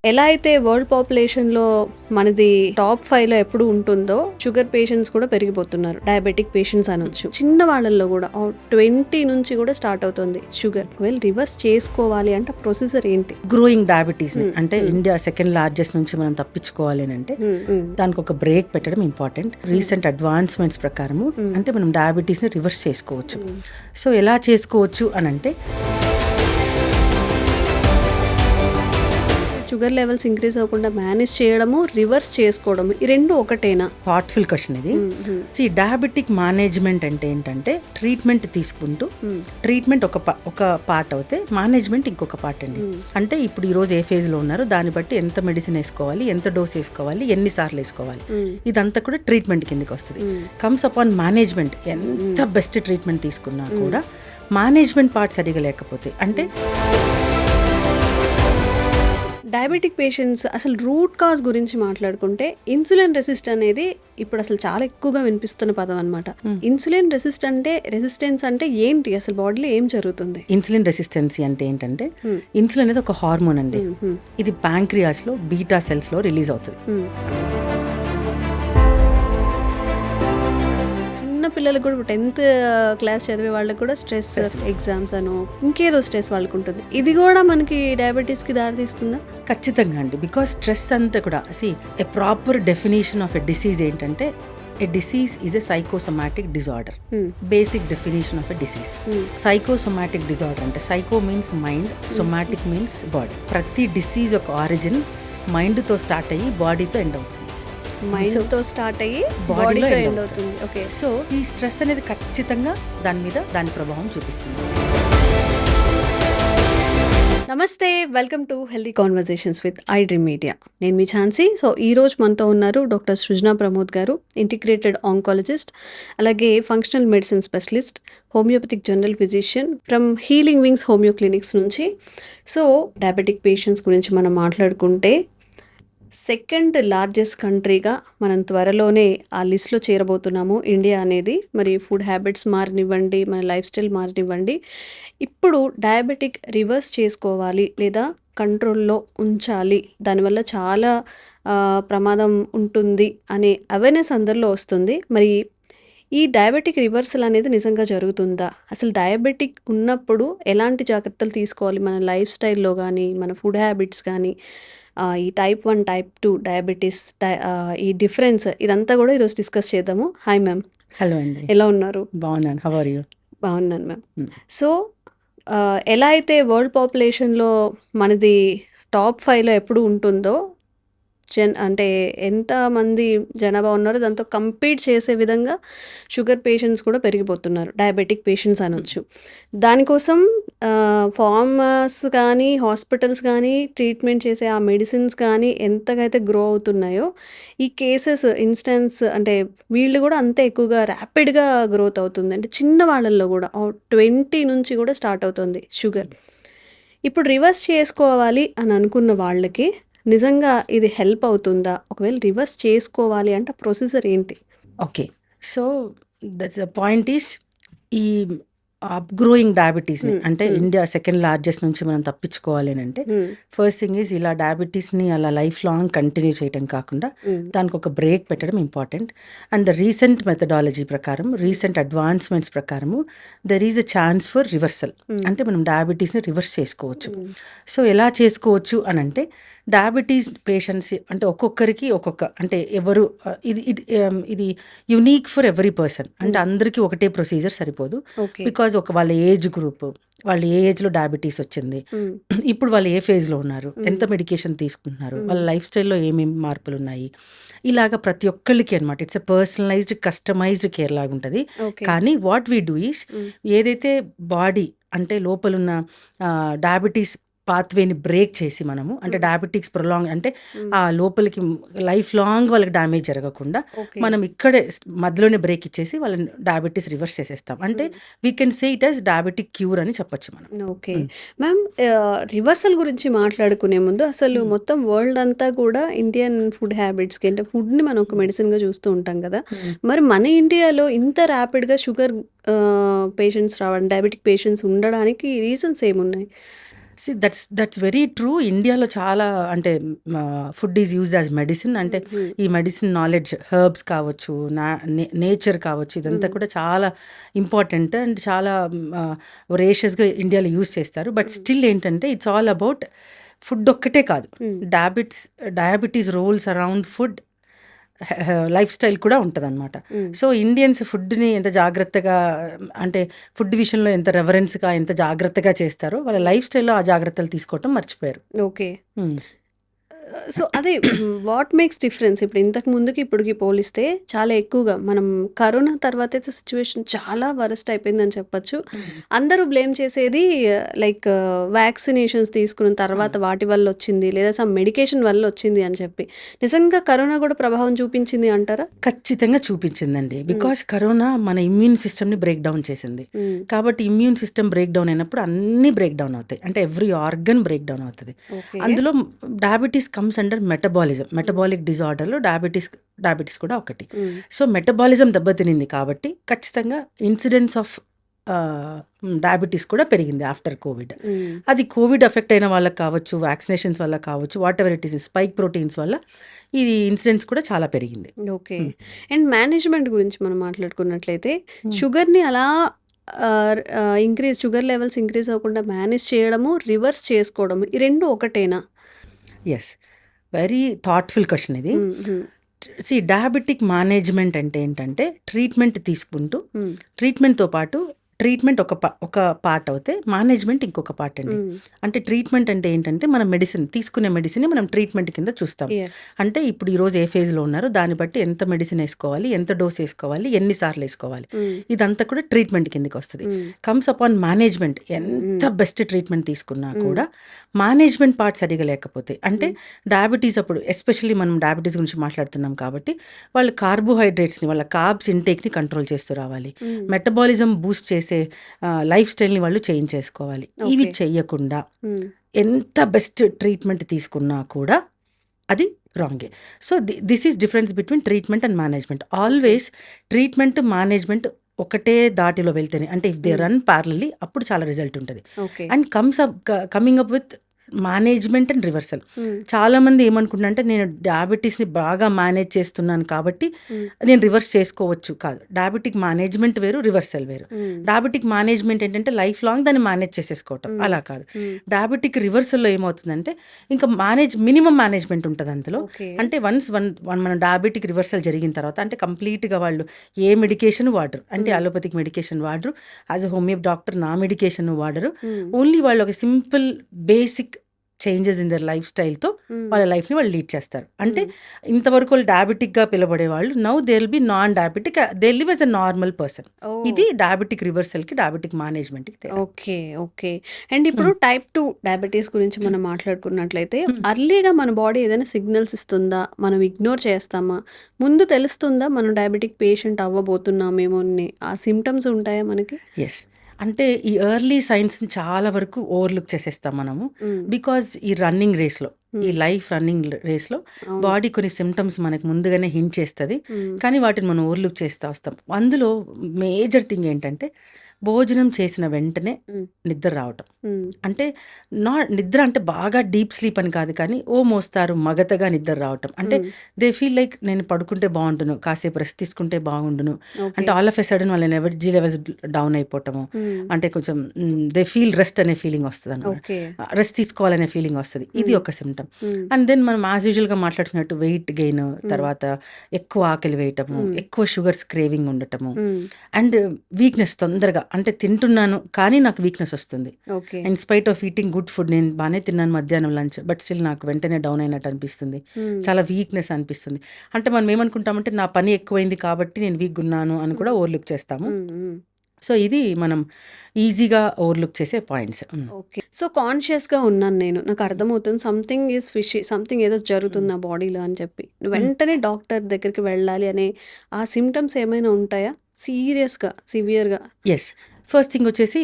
ఎలా అయితే వరల్డ్ పాపులేషన్‌లో మనది టాప్ 5లో ఎప్పుడు ఉంటుందో, షుగర్ పేషెంట్స్ కూడా పెరిగిపోతున్నారు. డయాబెటిక్ పేషెంట్స్ అనొచ్చు. చిన్న వాళ్ళల్లో కూడా 20 నుంచి కూడా స్టార్ట్ అవుతుంది షుగర్. ఒకవేళ రివర్స్ చేసుకోవాలి అంటే ప్రొసీజర్ ఏంటి? గ్రోయింగ్ డయాబెటీస్ అంటే ఇండియా సెకండ్ లార్జెస్ట్ నుంచి మనం తప్పించుకోవాలి అంటే దానికి ఒక బ్రేక్ పెట్టడం ఇంపార్టెంట్. రీసెంట్ అడ్వాన్స్మెంట్స్ ప్రకారము అంటే మనం డయాబెటీస్ ని రివర్స్ చేసుకోవచ్చు. సో ఎలా చేసుకోవచ్చు అని అంటే షుగర్ లెవెల్స్ ఇంక్రీజ్ అవ్వకుండా మేనేజ్ చేయడము, రివర్స్ చేసుకోవడము, ఈ రెండు ఒకటేనా? థాట్ఫుల్ క్వశ్చన్ ఇది. సి డయాబెటిక్ మేనేజ్మెంట్ అంటే ఏంటంటే ట్రీట్మెంట్ తీసుకుంటూ ట్రీట్మెంట్ ఒక పార్ట్ అవుతే మేనేజ్మెంట్ ఇంకొక పార్ట్ అండి. అంటే ఇప్పుడు ఈ రోజు ఏ ఫేజ్ లో ఉన్నారో దాన్ని బట్టి ఎంత మెడిసిన్ వేసుకోవాలి, ఎంత డోస్ వేసుకోవాలి, ఎన్నిసార్లు వేసుకోవాలి, ఇదంతా కూడా ట్రీట్మెంట్ కిందకి వస్తుంది. Comes upon management. ఎంత బెస్ట్ ట్రీట్మెంట్ తీసుకున్నా కూడా మేనేజ్మెంట్ పార్ట్ సరిగా లేకపోతే అంటే డయాబెటిక్ పేషెంట్స్ అసలు రూట్ కాజ్ గురించి మాట్లాడుకుంటే ఇన్సులిన్ రెసిస్ట్ అనేది ఇప్పుడు అసలు చాలా ఎక్కువగా వినిపిస్తున్న పదం అనమాట. ఇన్సులిన్ రెసిస్టెన్స్ అంటే ఏంటి? అసలు బాడీలో ఏం జరుగుతుంది? ఇన్సులిన్ రెసిస్టెన్సీ అంటే ఏంటంటే ఇన్సులిన్ అనేది ఒక హార్మోన్ అండి. ఇది ప్యాంక్రియాస్ లో బీటా సెల్స్ లో రిలీజ్ అవుతుంది. చిన్న పిల్లలకు కూడా 10th క్లాస్ చదివే వాళ్ళకి కూడా స్ట్రెస్, ఎగ్జామ్స్ అను ఇంకేదో స్ట్రెస్ వాళ్ళకు ఉంటుంది. ఇది కూడా మనకి డయాబెటీస్ కి దారితీస్తుందా? ఖచ్చితంగా అండి. బికాస్ స్ట్రెస్ అంతా కూడా a proper definition of a disease ఏంటంటే a disease is a psychosomatic disorder. Basic definition of a disease. Psychosomatic disorder అంటే psycho means mind, somatic means body. ప్రతి డిసీజ్ ఒక ఆరిజిన్ మైండ్ తో స్టార్ట్ అయ్యి బాడీతో end అవుతుంది. మైండ్ తో start అయ్యి బాడీలో ఎండ్ అవుతుంది. ఓకే. సో ఈ స్ట్రెస్ అనేది ఖచ్చితంగా దాని ప్రభావం చూపిస్తుంది. నమస్తే, welcome to healthy conversations with iDream media. నేను మీ ఛాన్సీ. సో ఈ రోజు మనతో ఉన్నారు డాక్టర్ సృజనా ప్రమోద్ గారు, ఇంటిగ్రేటెడ్ ఆంకాలజిస్ట్, అలాగే functional medicine specialist, homoeopathic general physician from healing wings homeo clinics నుంచి. సో డయాబెటిక్ పేషెంట్స్ గురించి మనం మాట్లాడుకుంటే సెకండ్ లార్జెస్ట్ కంట్రీగా మనం త్వరలోనే ఆ లిస్ట్లో చేరబోతున్నాము ఇండియా అనేది. మరి ఫుడ్ హ్యాబిట్స్ మారనివ్వండి, మన లైఫ్ స్టైల్ మారనివ్వండి, ఇప్పుడు డయాబెటిక్ రివర్స్ చేసుకోవాలి లేదా కంట్రోల్లో ఉంచాలి, దానివల్ల చాలా ప్రమాదం ఉంటుంది అనే అవేర్నెస్ అందరిలో వస్తుంది. మరి ఈ డయాబెటిక్ రివర్సల్ అనేది నిజంగా జరుగుతుందా? అసలు డయాబెటిక్ ఉన్నప్పుడు ఎలాంటి జాగ్రత్తలు తీసుకోవాలి మన లైఫ్ స్టైల్లో కానీ, మన ఫుడ్ హ్యాబిట్స్ కానీ, ఈ టైప్ 1, టైప్ 2 డయాబెటీస్, ఈ డిఫరెన్స్, ఇదంతా కూడా ఈరోజు డిస్కస్ చేద్దాము. Hi ma'am. హలో అండి. ఎలా ఉన్నారు? బాగున్నాను. How are you? బాగున్నాను మ్యామ్. సో ఎలా అయితే వరల్డ్ పాపులేషన్లో మనది టాప్ 5లో ఎప్పుడు ఉంటుందో, అంటే ఎంతమంది జనాభా ఉన్నారో దాంతో కంపీట్ చేసే విధంగా షుగర్ పేషెంట్స్ కూడా పెరిగిపోతున్నారు. డయాబెటిక్ పేషెంట్స్ అనొచ్చు. దానికోసం ఫార్మర్స్ కానీ, హాస్పిటల్స్ కానీ, ట్రీట్మెంట్ చేసే ఆ మెడిసిన్స్ కానీ ఎంతగైతే గ్రో అవుతున్నాయో, ఈ కేసెస్ ఇన్స్టెన్స్ అంటే వీళ్ళు కూడా అంతే ఎక్కువగా ర్యాపిడ్గా గ్రోత్ అవుతుంది. అంటే చిన్న వాళ్ళల్లో కూడా 20 నుంచి కూడా స్టార్ట్ అవుతుంది షుగర్. ఇప్పుడు రివర్స్ చేసుకోవాలి అని అనుకున్న వాళ్ళకి నిజంగా ఇది హెల్ప్ అవుతుందా? ఒకవేళ రివర్స్ చేసుకోవాలి అంటే ప్రొసీజర్ ఏంటి? Okay. So that's the point is ఈ గ్రోయింగ్ డయాబెటీస్ అంటే ఇండియా సెకండ్ లార్జెస్ట్ నుంచి మనం తప్పించుకోవాలి అంటే ఫస్ట్ థింగ్ ఈజ్ ఇలా డయాబెటీస్ని అలా లైఫ్ లాంగ్ కంటిన్యూ చేయడం కాకుండా దానికి ఒక బ్రేక్ పెట్టడం important. And the recent methodology ప్రకారం, రీసెంట్ అడ్వాన్స్మెంట్స్ ప్రకారము there is a chance for reversal. అంటే మనం డయాబెటీస్ని రివర్స్ చేసుకోవచ్చు. సో ఎలా చేసుకోవచ్చు అని అంటే డయాబెటీస్ పేషెంట్స్ అంటే ఒక్కొక్కరికి ఒక్కొక్క అంటే ఎవరు ఇది యునీక్ ఫర్ ఎవ్రీ పర్సన్. అంటే అందరికీ ఒకటే ప్రొసీజర్ సరిపోదు. బికాజ్ వాళ్ళ ఏజ్ గ్రూప్, వాళ్ళు ఏ ఏజ్లో డయాబెటీస్ వచ్చింది, ఇప్పుడు వాళ్ళు ఏ ఫేజ్లో ఉన్నారు, ఎంత మెడికేషన్ తీసుకుంటున్నారు, వాళ్ళ లైఫ్ స్టైల్లో ఏమేమి మార్పులు ఉన్నాయి, ఇలాగా ప్రతి ఒక్కళ్ళకి అనమాట. It's a personalised, customised care లాగా ఉంటుంది. కానీ వాట్ వీ డూ ఈస్ ఏదైతే బాడీ అంటే లోపలున్న డయాబెటీస్ పాత్వేని బ్రేక్ చేసి మనము అంటే డయాబెటిక్స్ ప్రొలాంగ్ అంటే ఆ లోపలికి లైఫ్ లాంగ్ వాళ్ళకి డ్యామేజ్ జరగకుండా మనం ఇక్కడే మధ్యలోనే బ్రేక్ ఇచ్చేసి వాళ్ళని డయాబెటీస్ రివర్స్ చేసేస్తాం. అంటే we can say it as diabetic cure అని చెప్పొచ్చు మనం. ఓకే మ్యామ్, రివర్సల్ గురించి మాట్లాడుకునే ముందు అసలు మొత్తం వరల్డ్ అంతా కూడా ఇండియన్ ఫుడ్ హ్యాబిట్స్కి అంటే ఫుడ్ని మనం ఒక మెడిసిన్గా చూస్తూ ఉంటాం కదా. మరి మన ఇండియాలో ఇంత ర్యాపిడ్గా షుగర్ పేషెంట్స్ రావడం, డయాబెటిక్ పేషెంట్స్ ఉండడానికి రీజన్స్ ఏమున్నాయి? That's very true. ఇండియాలో చాలా అంటే food is used as medicine. అంటే ఈ మెడిసిన్ నాలెడ్జ్, హెర్బ్స్ కావచ్చు, నేచర్ కావచ్చు, ఇదంతా కూడా చాలా ఇంపార్టెంట్ అండ్ చాలా వొరేషియస్గా ఇండియాలో యూజ్ చేస్తారు. బట్ స్టిల్ ఏంటంటే ఇట్స్ ఆల్ అబౌట్ ఫుడ్ ఒక్కటే కాదు. Diabetes rolls around food, lifestyle కూడా ఉంటుందన్నమాట. సో ఇండియన్స్ ఫుడ్ని ఎంత జాగ్రత్తగా, అంటే ఫుడ్ విషయంలో ఎంత రెవరెన్స్గా, ఎంత జాగ్రత్తగా చేస్తారో వాళ్ళ లైఫ్ స్టైల్లో ఆ జాగ్రత్తలు తీసుకోవటం మర్చిపోయారు. ఓకే. సో అదే వాట్ మేక్స్ డిఫరెన్స్ ఇప్పుడు ఇంతకు ముందుకి ఇప్పటికి పోలిస్తే చాలా ఎక్కువగా మనం కరోనా తర్వాత అయితే సిచ్యువేషన్ చాలా వరస్ట్ అయిపోయిందని చెప్పొచ్చు. అందరూ బ్లేమ్ చేసేది లైక్ వ్యాక్సినేషన్స్ తీసుకున్న తర్వాత వాటి వల్ల వచ్చింది, లేదా సమ్ మెడికేషన్ వల్ల వచ్చింది అని చెప్పి. నిజంగా కరోనా కూడా ప్రభావం చూపించింది అంటారా? ఖచ్చితంగా చూపించిందండి. బికాస్ కరోనా మన ఇమ్యూన్ సిస్టమ్ని బ్రేక్ డౌన్ చేసింది. కాబట్టి ఇమ్యూన్ సిస్టమ్ బ్రేక్ డౌన్ అయినప్పుడు అన్నీ బ్రేక్ డౌన్ అవుతాయి. అంటే ఎవ్రీ ఆర్గన్ బ్రేక్ డౌన్ అవుతుంది. అందులో diabetes comes under metabolism. Metabolic డిజార్డర్లో డయాబెటీస్ కూడా ఒకటి. సో మెటబాలిజం దెబ్బతినింది కాబట్టి ఖచ్చితంగా ఇన్సిడెన్స్ ఆఫ్ డయాబెటీస్ కూడా పెరిగింది ఆఫ్టర్ కోవిడ్. అది కోవిడ్ ఎఫెక్ట్ అయిన వాళ్ళకి కావచ్చు, వ్యాక్సినేషన్స్ వల్ల కావచ్చు, what ever it is, spike proteins వల్ల ఈ ఇన్సిడెన్స్ కూడా చాలా పెరిగింది. ఓకే. అండ్ మేనేజ్మెంట్ గురించి మనం మాట్లాడుకున్నట్లయితే షుగర్ని అలా షుగర్ లెవెల్స్ ఇంక్రీజ్ అవ్వకుండా మేనేజ్ చేయడము, రివర్స్ చేసుకోవడము, ఈ రెండు ఒకటేనా? ఎస్, వెరీ థాట్ఫుల్ క్వశ్చన్ ఇది. డయాబెటిక్ మేనేజ్మెంట్ అంటే ఏంటంటే ట్రీట్మెంట్ తీసుకుంటూ, ట్రీట్మెంట్తో పాటు ట్రీట్మెంట్ ఒక పార్ట్ అవుతే మేనేజ్మెంట్ ఇంకొక పార్ట్ అండి. అంటే ట్రీట్మెంట్ అంటే ఏంటంటే మనం తీసుకునే మెడిసిన్ మనం ట్రీట్మెంట్ కింద చూస్తాం. అంటే ఇప్పుడు ఈరోజు ఏ ఫేజ్లో ఉన్నారో దాన్ని బట్టి ఎంత మెడిసిన్ వేసుకోవాలి, ఎంత డోస్ వేసుకోవాలి, ఎన్నిసార్లు వేసుకోవాలి, ఇదంతా కూడా ట్రీట్మెంట్ కిందకి వస్తుంది. Comes upon management. ఎంత బెస్ట్ ట్రీట్మెంట్ తీసుకున్నా కూడా మేనేజ్మెంట్ పార్ట్ సరిగా లేకపోతే, అంటే డయాబెటీస్ అప్పుడు ఎస్పెషల్లీ మనం డయాబెటీస్ గురించి మాట్లాడుతున్నాం కాబట్టి వాళ్ళు కార్బోహైడ్రేట్స్ని, వాళ్ళ కార్బ్స్ ఇంటేక్ని కంట్రోల్ చేస్తూ రావాలి. మెటబాలిజం బూస్ట్ చేసే లైఫ్ స్టైల్ని వాళ్ళు చేంజ్ చేసుకోవాలి. ఇవి చెయ్యకుండా ఎంత బెస్ట్ ట్రీట్మెంట్ తీసుకున్నా కూడా అది రాంగే. So this is difference between treatment and management. Always treatment, management ఒకటే దాటిలో వెళ్తేనే, అంటే ఇఫ్ దే రన్ ప్యారలల్లీ అప్పుడు చాలా రిజల్ట్ ఉంటుంది. And coming up with management and reversal. చాలా మంది ఏమనుకుంటున్నారంటే నేను డయాబెటీస్ని బాగా మేనేజ్ చేస్తున్నాను కాబట్టి నేను రివర్స్ చేసుకోవచ్చు. కాదు, డయాబెటిక్ మేనేజ్మెంట్ వేరు, రివర్సల్ వేరు. డయాబెటిక్ మేనేజ్మెంట్ ఏంటంటే లైఫ్ లాంగ్ దాన్ని మేనేజ్ చేసేసుకోవటం, అలా కాదు. డయాబెటిక్ రివర్సల్లో ఏమవుతుందంటే ఇంకా మినిమం మేనేజ్మెంట్ ఉంటుంది అందులో. అంటే మన డయాబెటిక్ రివర్సల్ జరిగిన తర్వాత, అంటే కంప్లీట్గా వాళ్ళు ఏ మెడికేషన్ వాడరు, అంటే అలోపతిక్ మెడికేషన్ వాడరు, యాజ్ అ హోమియో డాక్టర్ నా మెడికేషన్ వాడరు. ఓన్లీ వాళ్ళు ఒక simple basic changes in their life స్టైల్తో వాళ్ళ లైఫ్ని వాళ్ళు లీడ్ చేస్తారు. అంటే ఇంతవరకు వాళ్ళు డయాబెటిక్గా పిలబడే వాళ్ళు now they will be non diabetic, they live as a normal person. ఇది డయాబెటిక్ రివర్సల్కి, డయాబెటిక్ మేనేజ్మెంట్కి. ఓకే. ఓకే. అండ్ ఇప్పుడు టైప్ 2 డయాబెటీస్ గురించి మనం మాట్లాడుకున్నట్లయితే అర్లీగా మన బాడీ ఏదైనా సిగ్నల్స్ ఇస్తుందా, మనం ఇగ్నోర్ చేస్తామా, ముందు తెలుస్తుందా మనం డయాబెటిక్ పేషెంట్ అవ్వబోతున్నామేమో అని, ఆ సిమ్టమ్స్ ఉంటాయా మనకి? ఎస్, అంటే ఈ ఎర్లీ సైన్స్ని చాలా వరకు ఓవర్లుక్ చేసేస్తాం మనము. బికాజ్ ఈ రన్నింగ్ రేస్లో, ఈ లైఫ్ రన్నింగ్ రేస్లో బాడీ కొన్ని సిమ్టమ్స్ మనకు ముందుగానే హింట్ చేస్తుంది, కానీ వాటిని మనం ఓవర్లుక్ చేస్తూ వస్తాం. అందులో మేజర్ థింగ్ ఏంటంటే భోజనం చేసిన వెంటనే నిద్ర రావటం. అంటే నిద్ర అంటే బాగా డీప్ స్లీప్ అని కాదు, కానీ మోస్తారు మగతగా నిద్ర రావటం. అంటే దే ఫీల్ లైక్ నేను పడుకుంటే బాగుండును, కాసేపు రెస్ట్ తీసుకుంటే బాగుండును, అంటే ఆల్ ఆఫ్ ఎ సడన్ వాళ్ళ ఎనర్జీ లెవెల్స్ డౌన్ అయిపోవటము, అంటే కొంచెం దే ఫీల్ రెస్ట్ అనే ఫీలింగ్ వస్తుంది అన్నమాట, రెస్ట్ తీసుకోవాలనే ఫీలింగ్ వస్తుంది. ఇది ఒక సిమ్టమ్. అండ్ దెన్ మనం యాజ్ యూజువల్గా మాట్లాడుతున్నట్టు వెయిట్ గెయిన్, తర్వాత ఎక్కువ ఆకలి వేయటము, ఎక్కువ షుగర్స్ క్రేవింగ్ ఉండటము, అండ్ వీక్నెస్ తొందరగా, అంటే తింటున్నాను కానీ నాకు వీక్నెస్ వస్తుంది. In spite of eating good food, నేను బాగానే తిన్నాను మధ్యాహ్నం లంచ్, బట్ స్టిల్ నాకు వెంటనే డౌన్ అయినట్టు అనిపిస్తుంది, చాలా వీక్నెస్ అనిపిస్తుంది. అంటే మనం ఏమనుకుంటామంటే నా పని ఎక్కువైంది కాబట్టి నేను వీక్ ఉన్నాను అని కూడా ఓవర్లుక్ చేస్తాము. సో ఇది మనం ఈజీగా ఓవర్లుక్ చేసే పాయింట్స్. ఓకే. సో కాన్షియస్గా ఉన్నాను నేను, నాకు అర్థమవుతుంది సంథింగ్ ఈజ్ ఫిషీ, సంథింగ్ ఏదో జరుగుతుంది నా బాడీలో అని చెప్పి వెంటనే డాక్టర్ దగ్గరికి వెళ్ళాలి అనే ఆ సిమ్టమ్స్ ఏమైనా ఉంటాయా సీరియస్గా, సివియర్గా? ఎస్, ఫస్ట్ థింగ్ వచ్చేసి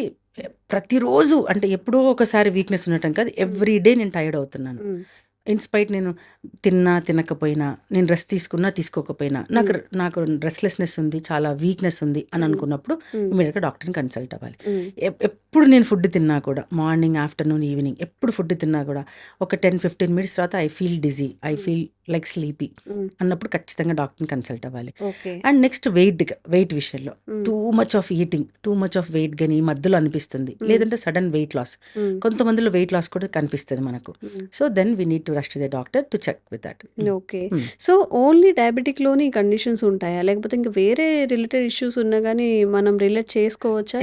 ప్రతిరోజు, అంటే ఎప్పుడో ఒకసారి వీక్నెస్ ఉండటం కాదు, ఎవ్రీ డే నేను టైర్డ్ అవుతున్నాను, ఇన్స్పైట్ నేను తినకపోయినా, నేను రెస్ట్ తీసుకున్నా తీసుకోకపోయినా నాకు రెస్ట్లెస్నెస్ ఉంది, చాలా వీక్నెస్ ఉంది అని అనుకున్నప్పుడు ఇమీడియట్గా డాక్టర్ని కన్సల్ట్ అవ్వాలి. ఎప్పుడు నేను ఫుడ్ తిన్నా కూడా, మార్నింగ్, ఆఫ్టర్నూన్, ఈవినింగ్ ఎప్పుడు ఫుడ్ తిన్నా కూడా ఒక 10-15 మినిట్స్ తర్వాత I feel dizzy, I feel like sleepy అన్నప్పుడు ఖచ్చితంగా డాక్టర్ని కన్సల్ట్ అవ్వాలి. అండ్ నెక్స్ట్ వెయిట్ విషయంలో too much of eating, too much of weight కానీ ఈ మధ్యలో అనిపిస్తుంది, లేదంటే సడన్ వెయిట్ లాస్, కొంతమందిలో వెయిట్ లాస్ కూడా కనిపిస్తుంది మనకు. So then we need to rush to the doctor to check with that. Okay. So only డయాబెటిక్లోని conditions ఉంటాయా, లేకపోతే ఇంకా వేరే రిలేటెడ్ ఇష్యూస్ ఉన్నా కానీ మనం రిలేట్ చేసుకోవచ్చా?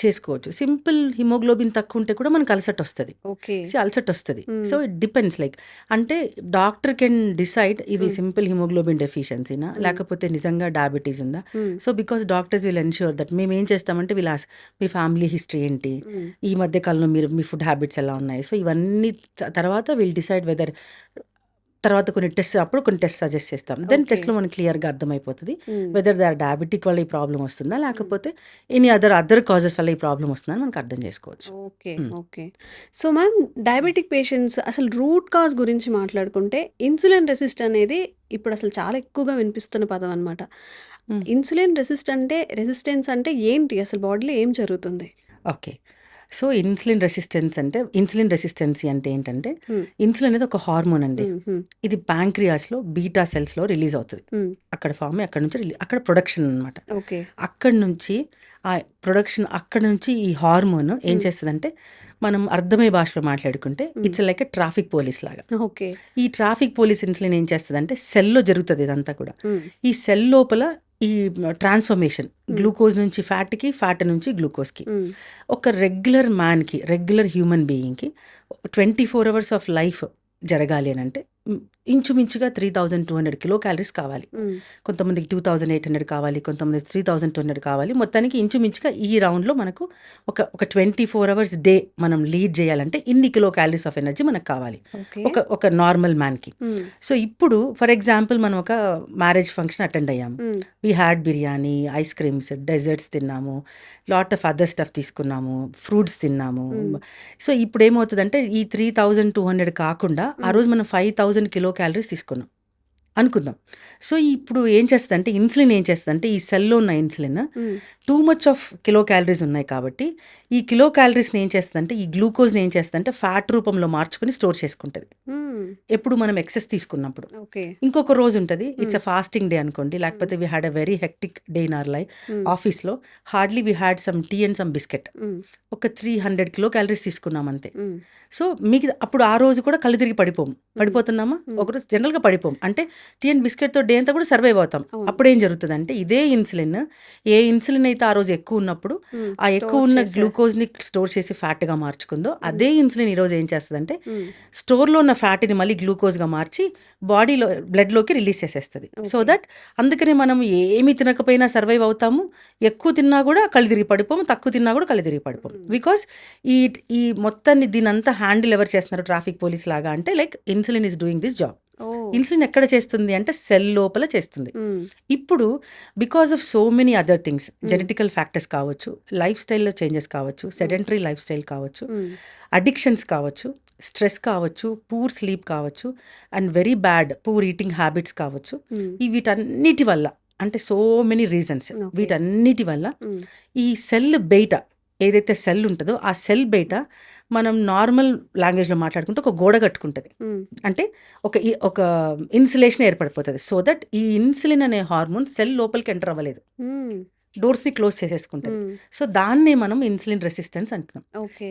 చేసుకోవచ్చు. సింపుల్ హిమోగ్లోబిన్ తక్కువ ఉంటే కూడా మనకు అలసట వస్తుంది. ఓకే. అలసట వస్తుంది. సో ఇట్ డిపెండ్స్, లైక్ అంటే డాక్టర్ కెన్ డిసైడ్ ఇది సింపుల్ హిమోగ్లోబిన్ డెఫిషియన్సీనా లేకపోతే నిజంగా డయాబెటీస్ ఉందా. So because doctors will ensure that మేము ఏం చేస్తామంటే మీ ఫ్యామిలీ హిస్టరీ ఏంటి, ఈ మధ్య కాలంలో మీ ఫుడ్ హ్యాబిట్స్ ఎలా ఉన్నాయి, సో ఇవన్నీ తర్వాత విల్ డిసైడ్ వెదర్, తర్వాత కొన్ని టెస్ట్ సజెస్ట్ చేస్తాం. దెన్ టెస్ట్లో మనకి క్లియర్గా అర్థమైపోతుంది వెదర్ దే ఆర్ డయాబెటిక్ వల్ల ఈ ప్రాబ్లం వస్తుందా లేకపోతే ఎనీ అదర్ కాజెస్ వల్ల ఈ ప్రాబ్లం వస్తుందని మనకు అర్థం చేసుకోవచ్చు. Okay. So ma'am, diabetic patients అసలు రూట్ కాజ్ గురించి మాట్లాడుకుంటే ఇన్సులిన్ రెసిస్ట్ అనేది ఇప్పుడు అసలు చాలా ఎక్కువగా వినిపిస్తున్న పదం అనమాట. ఇన్సులిన్ రెసిస్టెన్స్ అంటే ఏంటి, అసలు బాడీలో ఏం జరుగుతుంది? ఓకే. సో ఇన్సులిన్ రెసిస్టెన్సీ అంటే ఏంటంటే, ఇన్సులిన్ అనేది ఒక హార్మోన్ అండి. ఇది ప్యాంక్రియాస్లో బీటా సెల్స్లో రిలీజ్ అవుతుంది. అక్కడ ఫామ్ అయ్యి అక్కడ నుంచి అక్కడ ప్రొడక్షన్ అనమాట. అక్కడ నుంచి ఈ హార్మోన్ ఏం చేస్తుందంటే, మనం అర్థమయ్యే భాషలో మాట్లాడుకుంటే ఇట్స్ లైక్ ట్రాఫిక్ పోలీస్ లాగా. ఈ ట్రాఫిక్ పోలీస్ ఇన్సులిన్ ఏం చేస్తుంది, సెల్లో జరుగుతుంది ఇదంతా కూడా. ఈ సెల్ లోపల ఈ ట్రాన్స్ఫర్మేషన్ గ్లూకోజ్ నుంచి ఫ్యాట్కి, ఫ్యాట్ నుంచి గ్లూకోజ్కి, ఒక రెగ్యులర్ హ్యూమన్ బీయింగ్కి 24 hours ఆఫ్ లైఫ్ జరగాలి అని అంటే ఇంచుమించుగా 3200 కిలో క్యాలరీస్ కావాలి. కొంతమందికి 2800 కావాలి, కొంతమంది 3200 కావాలి. మొత్తానికి ఇంచుమించుగా ఈ రౌండ్లో మనకు ఒక 24 hours డే మనం లీడ్ చేయాలంటే ఇన్ని కిలో క్యాలరీస్ ఆఫ్ ఎనర్జీ మనకు కావాలి ఒక నార్మల్ మ్యాన్కి. సో ఇప్పుడు ఫర్ ఎగ్జాంపుల్ మనం ఒక మ్యారేజ్ ఫంక్షన్ అటెండ్ అయ్యాము, we had biryani, ice creams, desserts తిన్నాము, లాట్ ఆఫ్ అదర్ స్టఫ్ తీసుకున్నాము, ఫ్రూట్స్ తిన్నాము. సో ఇప్పుడు ఏమవుతుందంటే ఈ 3200 కాకుండా ఆ రోజు మనం 5000 కిలో క్యాలరీస్ తీసుకున్నాం అనుకుందాం. సో ఇప్పుడు ఏం చేస్తుందంటే ఇన్సులిన్ ఈ సెల్లో ఉన్న insulin two much of kilo calories ఉన్నాయి కాబట్టి ఈ కిలో క్యాలరీస్ని ఏం చేస్తుందంటే, ఈ గ్లూకోజ్ని ఏం చేస్తుందంటే ఫ్యాట్ రూపంలో మార్చుకుని స్టోర్ చేసుకుంటుంది. ఎప్పుడు మనం ఎక్సెస్ తీసుకున్నప్పుడు ఇంకొక రోజు ఉంటుంది, ఇట్స్ అ ఫాస్టింగ్ డే అనుకోండి, లేకపోతే we had a very hectic day in our life, ఆఫీస్లో hardly we had some tea and some biscuit, ఒక 300 కిలో క్యాలరీస్ తీసుకున్నాం అంతే. సో మీకు అప్పుడు ఆ రోజు కూడా కళ్ళు తిరిగి పడిపోతున్నామా, ఒకరోజు జనరల్గా పడిపోం, అంటే టీ అండ్ బిస్కెట్తో డే అంతా కూడా సర్వైవ్ అవుతాం. అప్పుడు ఏం జరుగుతుంది అంటే, ఇదే ఇన్సులిన్ ఏ ఇన్సులిన్ అయితే ఆ రోజు ఎక్కువ ఉన్నప్పుడు ఆ ఎక్కువ ఉన్న గ్లూకోజ్ని స్టోర్ చేసి ఫ్యాట్గా మార్చుకుందో, అదే ఇన్సులిన్ ఈరోజు ఏం చేస్తుందంటే స్టోర్లో ఉన్న ఫ్యాట్ని మళ్ళీ గ్లూకోజ్గా మార్చి బాడీలో బ్లడ్లోకి రిలీజ్ చేసేస్తుంది. సో దట్ అందుకని మనం ఏమి తినకపోయినా సర్వైవ్ అవుతాము, ఎక్కువ తిన్నా కూడా కళ్ళు తిరిగి పడిపోము, తక్కువ తిన్నా కూడా కళ్ళు తిరిగి పడిపోము. బికాస్ ఈ మొత్తాన్ని దీనంతా హ్యాండిల్ ఎవరు చేస్తున్నారు, ట్రాఫిక్ పోలీస్ లాగా అంటే, like insulin is doing this job. Insulin ఎక్కడ చేస్తుంది అంటే సెల్ లోపల చేస్తుంది. ఇప్పుడు because of so many other things, genetical factors కావచ్చు, లైఫ్ స్టైల్లో చేంజెస్ కావచ్చు, సెడెంటరీ లైఫ్ స్టైల్ కావచ్చు, అడిక్షన్స్ కావచ్చు, స్ట్రెస్ కావచ్చు, పూర్ స్లీప్ కావచ్చు, and very bad poor eating habits కావచ్చు, వీటన్నిటి వల్ల, అంటే సో మెనీ రీజన్స్, వీటన్నిటి వల్ల ఈ సెల్ బయట ఏదైతే సెల్ ఉంటుందో ఆ సెల్ బయట మనం నార్మల్ లాంగ్వేజ్లో మాట్లాడుకుంటే ఒక గోడ కట్టుకుంటుంది, అంటే ఒక ఇన్సులేషన్ ఏర్పడిపోతుంది. సో దట్ ఈ ఇన్సులిన్ అనే హార్మోన్ సెల్ లోపలికి ఎంటర్ అవ్వలేదు, డోర్స్ని క్లోజ్ చేసేసుకుంటుంది. సో దాన్నే మనం ఇన్సులిన్ రెసిస్టెన్స్ అంటున్నాం.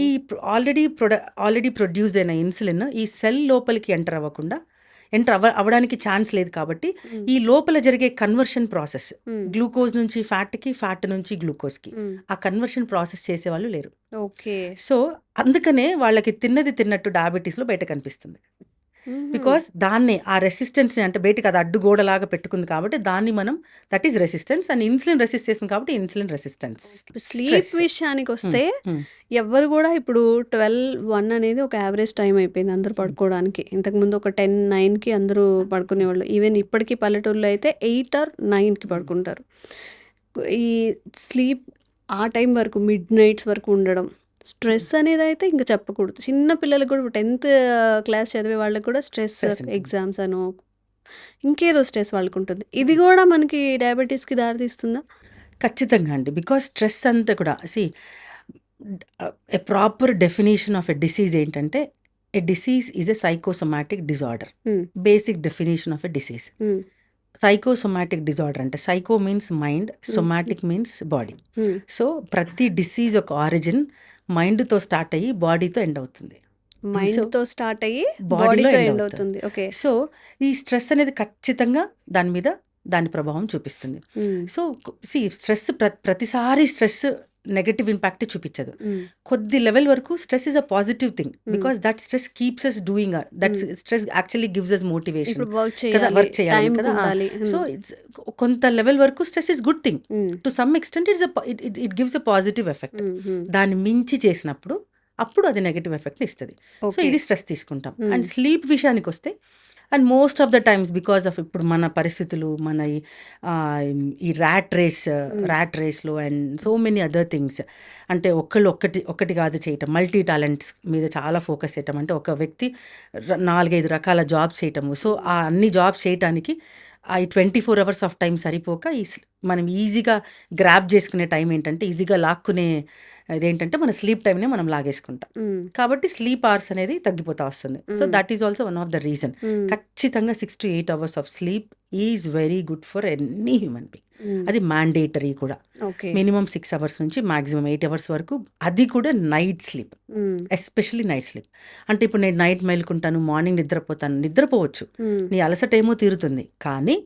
ఈ ఆల్రెడీ ప్రొడ్యూస్ అయిన ఇన్సులిన్ ఈ సెల్ లోపలికి ఎంటర్ అవ్వడానికి ఛాన్స్ లేదు కాబట్టి ఈ లోపల జరిగే కన్వర్షన్ ప్రాసెస్, గ్లూకోజ్ నుంచి ఫ్యాట్కి, ఫ్యాట్ నుంచి గ్లూకోజ్కి, ఆ కన్వర్షన్ ప్రాసెస్ చేసేవాళ్ళు లేరు. సో అందుకనే వాళ్ళకి తిన్నట్టు డయాబెటీస్లో బయట కనిపిస్తుంది. బికాస్ దాన్ని ఆ రెసిస్టెన్స్ అంటే బయటకు అది అడ్డుగోడలాగా పెట్టుకుంది కాబట్టి దాన్ని మనం that is resistance, and insulin resist చేస్తుంది కాబట్టి ఇన్సులిన్ రెసిస్టెన్స్. స్లీప్ విషయానికి వస్తే ఎవరు కూడా ఇప్పుడు 12-1 అనేది ఒక యావరేజ్ టైం అయిపోయింది అందరూ పడుకోవడానికి. ఇంతకుముందు ఒక 10-9కి అందరూ పడుకునేవాళ్ళు. ఈవెన్ ఇప్పటికీ పల్లెటూరులో అయితే 8 or 9కి పడుకుంటారు. ఈ స్లీప్ ఆ టైం వరకు మిడ్ నైట్స్ వరకు ఉండడం, స్ట్రెస్ అనేదైతే ఇంక చెప్పకూడదు. చిన్న పిల్లలకి కూడా 10th క్లాస్ చదివే వాళ్ళకి కూడా స్ట్రెస్ స్ట్రెస్ ఉంటుంది. ఎగ్జామ్స్ అనో, ఇంకేదో స్ట్రెస్ వాళ్ళకుంటుంది. ఇది గూడా మనకి డయాబెటిస్‌కి దారితీస్తుందా? ఖచ్చితంగా అండి. బికాజ్ స్ట్రెస్ అంతా కూడా a proper definition of a disease ఏంటంటే, a disease is a psychosomatic disorder. Hmm. Basic definition of a disease. Hmm. Psychosomatic disorder అంటే psycho means mind, hmm. Somatic means body. Hmm. So ప్రతి disease ఒక origin మైండ్‌తో start అయ్యి బాడీతో end అవుతుంది. So మైండ్‌తో start అయ్యి బాడీలో బాడీతో ఎండ్ ఎండ్ అవుతుంది. అవుతుంది. ఓకే. సో ఈ స్ట్రెస్ అనేది ఖచ్చితంగా దాని మీద దాని ప్రభావం చూపిస్తుంది. హ్మ్. సో స్ట్రెస్ ప్రతిసారి స్ట్రెస్ నెగటివ్ ఇంపాక్ట్ చూపించదు. హ్మ్. కొద్ది లెవెల్ వరకు stress is a positive thing. Hmm. Because that stress keeps us doing that hmm. Stress actually gives us motivation ఇప్పుడు వర్క్ కదా, చేయాలి, వర్క్ చేయాలి టైంకి కదా. ఉండాలి. సో హ్మ్. కొంత లెవెల్ వరకు stress is good thing. Hmm. To some extent it gives a positive effect. Hmm. Hmm. దాన్ని మించి చేసినప్పుడు అప్పుడు అది నెగటివ్ ఎఫెక్ట్ ఇస్తుంది. So okay. ఇది స్ట్రెస్ తీసుకుంటాం. హ్మ్. అండ్ స్లీప్ విషయానికి వస్తే, and most of the times because of ఇప్పుడు మన పరిస్థితులు, మన ఈ ర్యాట్ రేస్లో and so many other things, అంటే ఒకటి కాదు చేయటం, మల్టీ టాలెంట్స్ మీద చాలా ఫోకస్ చేయటం, అంటే ఒక వ్యక్తి 4-5 రకాల జాబ్స్ చేయటము. సో ఆ అన్ని జాబ్స్ చేయటానికి ఈ 24 అవర్స్ ఆఫ్ టైం సరిపోక మనం ఈజీగా గ్రాప్ చేసుకునే టైం ఏంటంటే, ఈజీగా లాక్కునే ఇదేంటంటే మన స్లీప్ టైంనే మనం లాగేసుకుంటాం. హ్మ్. కాబట్టి స్లీప్ అవర్స్ అనేది తగ్గిపోతా వస్తుంది. సో హ్మ్. That is also one of the reason. హ్మ్. ఖచ్చితంగా 6 to 8 hours of sleep is very good for any human being. హ్మ్. అది మ్యాండేటరీ కూడా. ఓకే. మినిమం 6 అవర్స్ నుంచి మాక్సిమం 8 అవర్స్ వరకు, అది కూడా నైట్ స్లీప్. హ్మ్. Especially night sleep. అంటే ఇప్పుడు నేను నైట్ మేలుకుంటాను, మార్నింగ్ నిద్రపోతాను, నిద్రపోవచ్చు, హ్మ్. నీ అలసట ఏమో తీరుతుంది, కానీ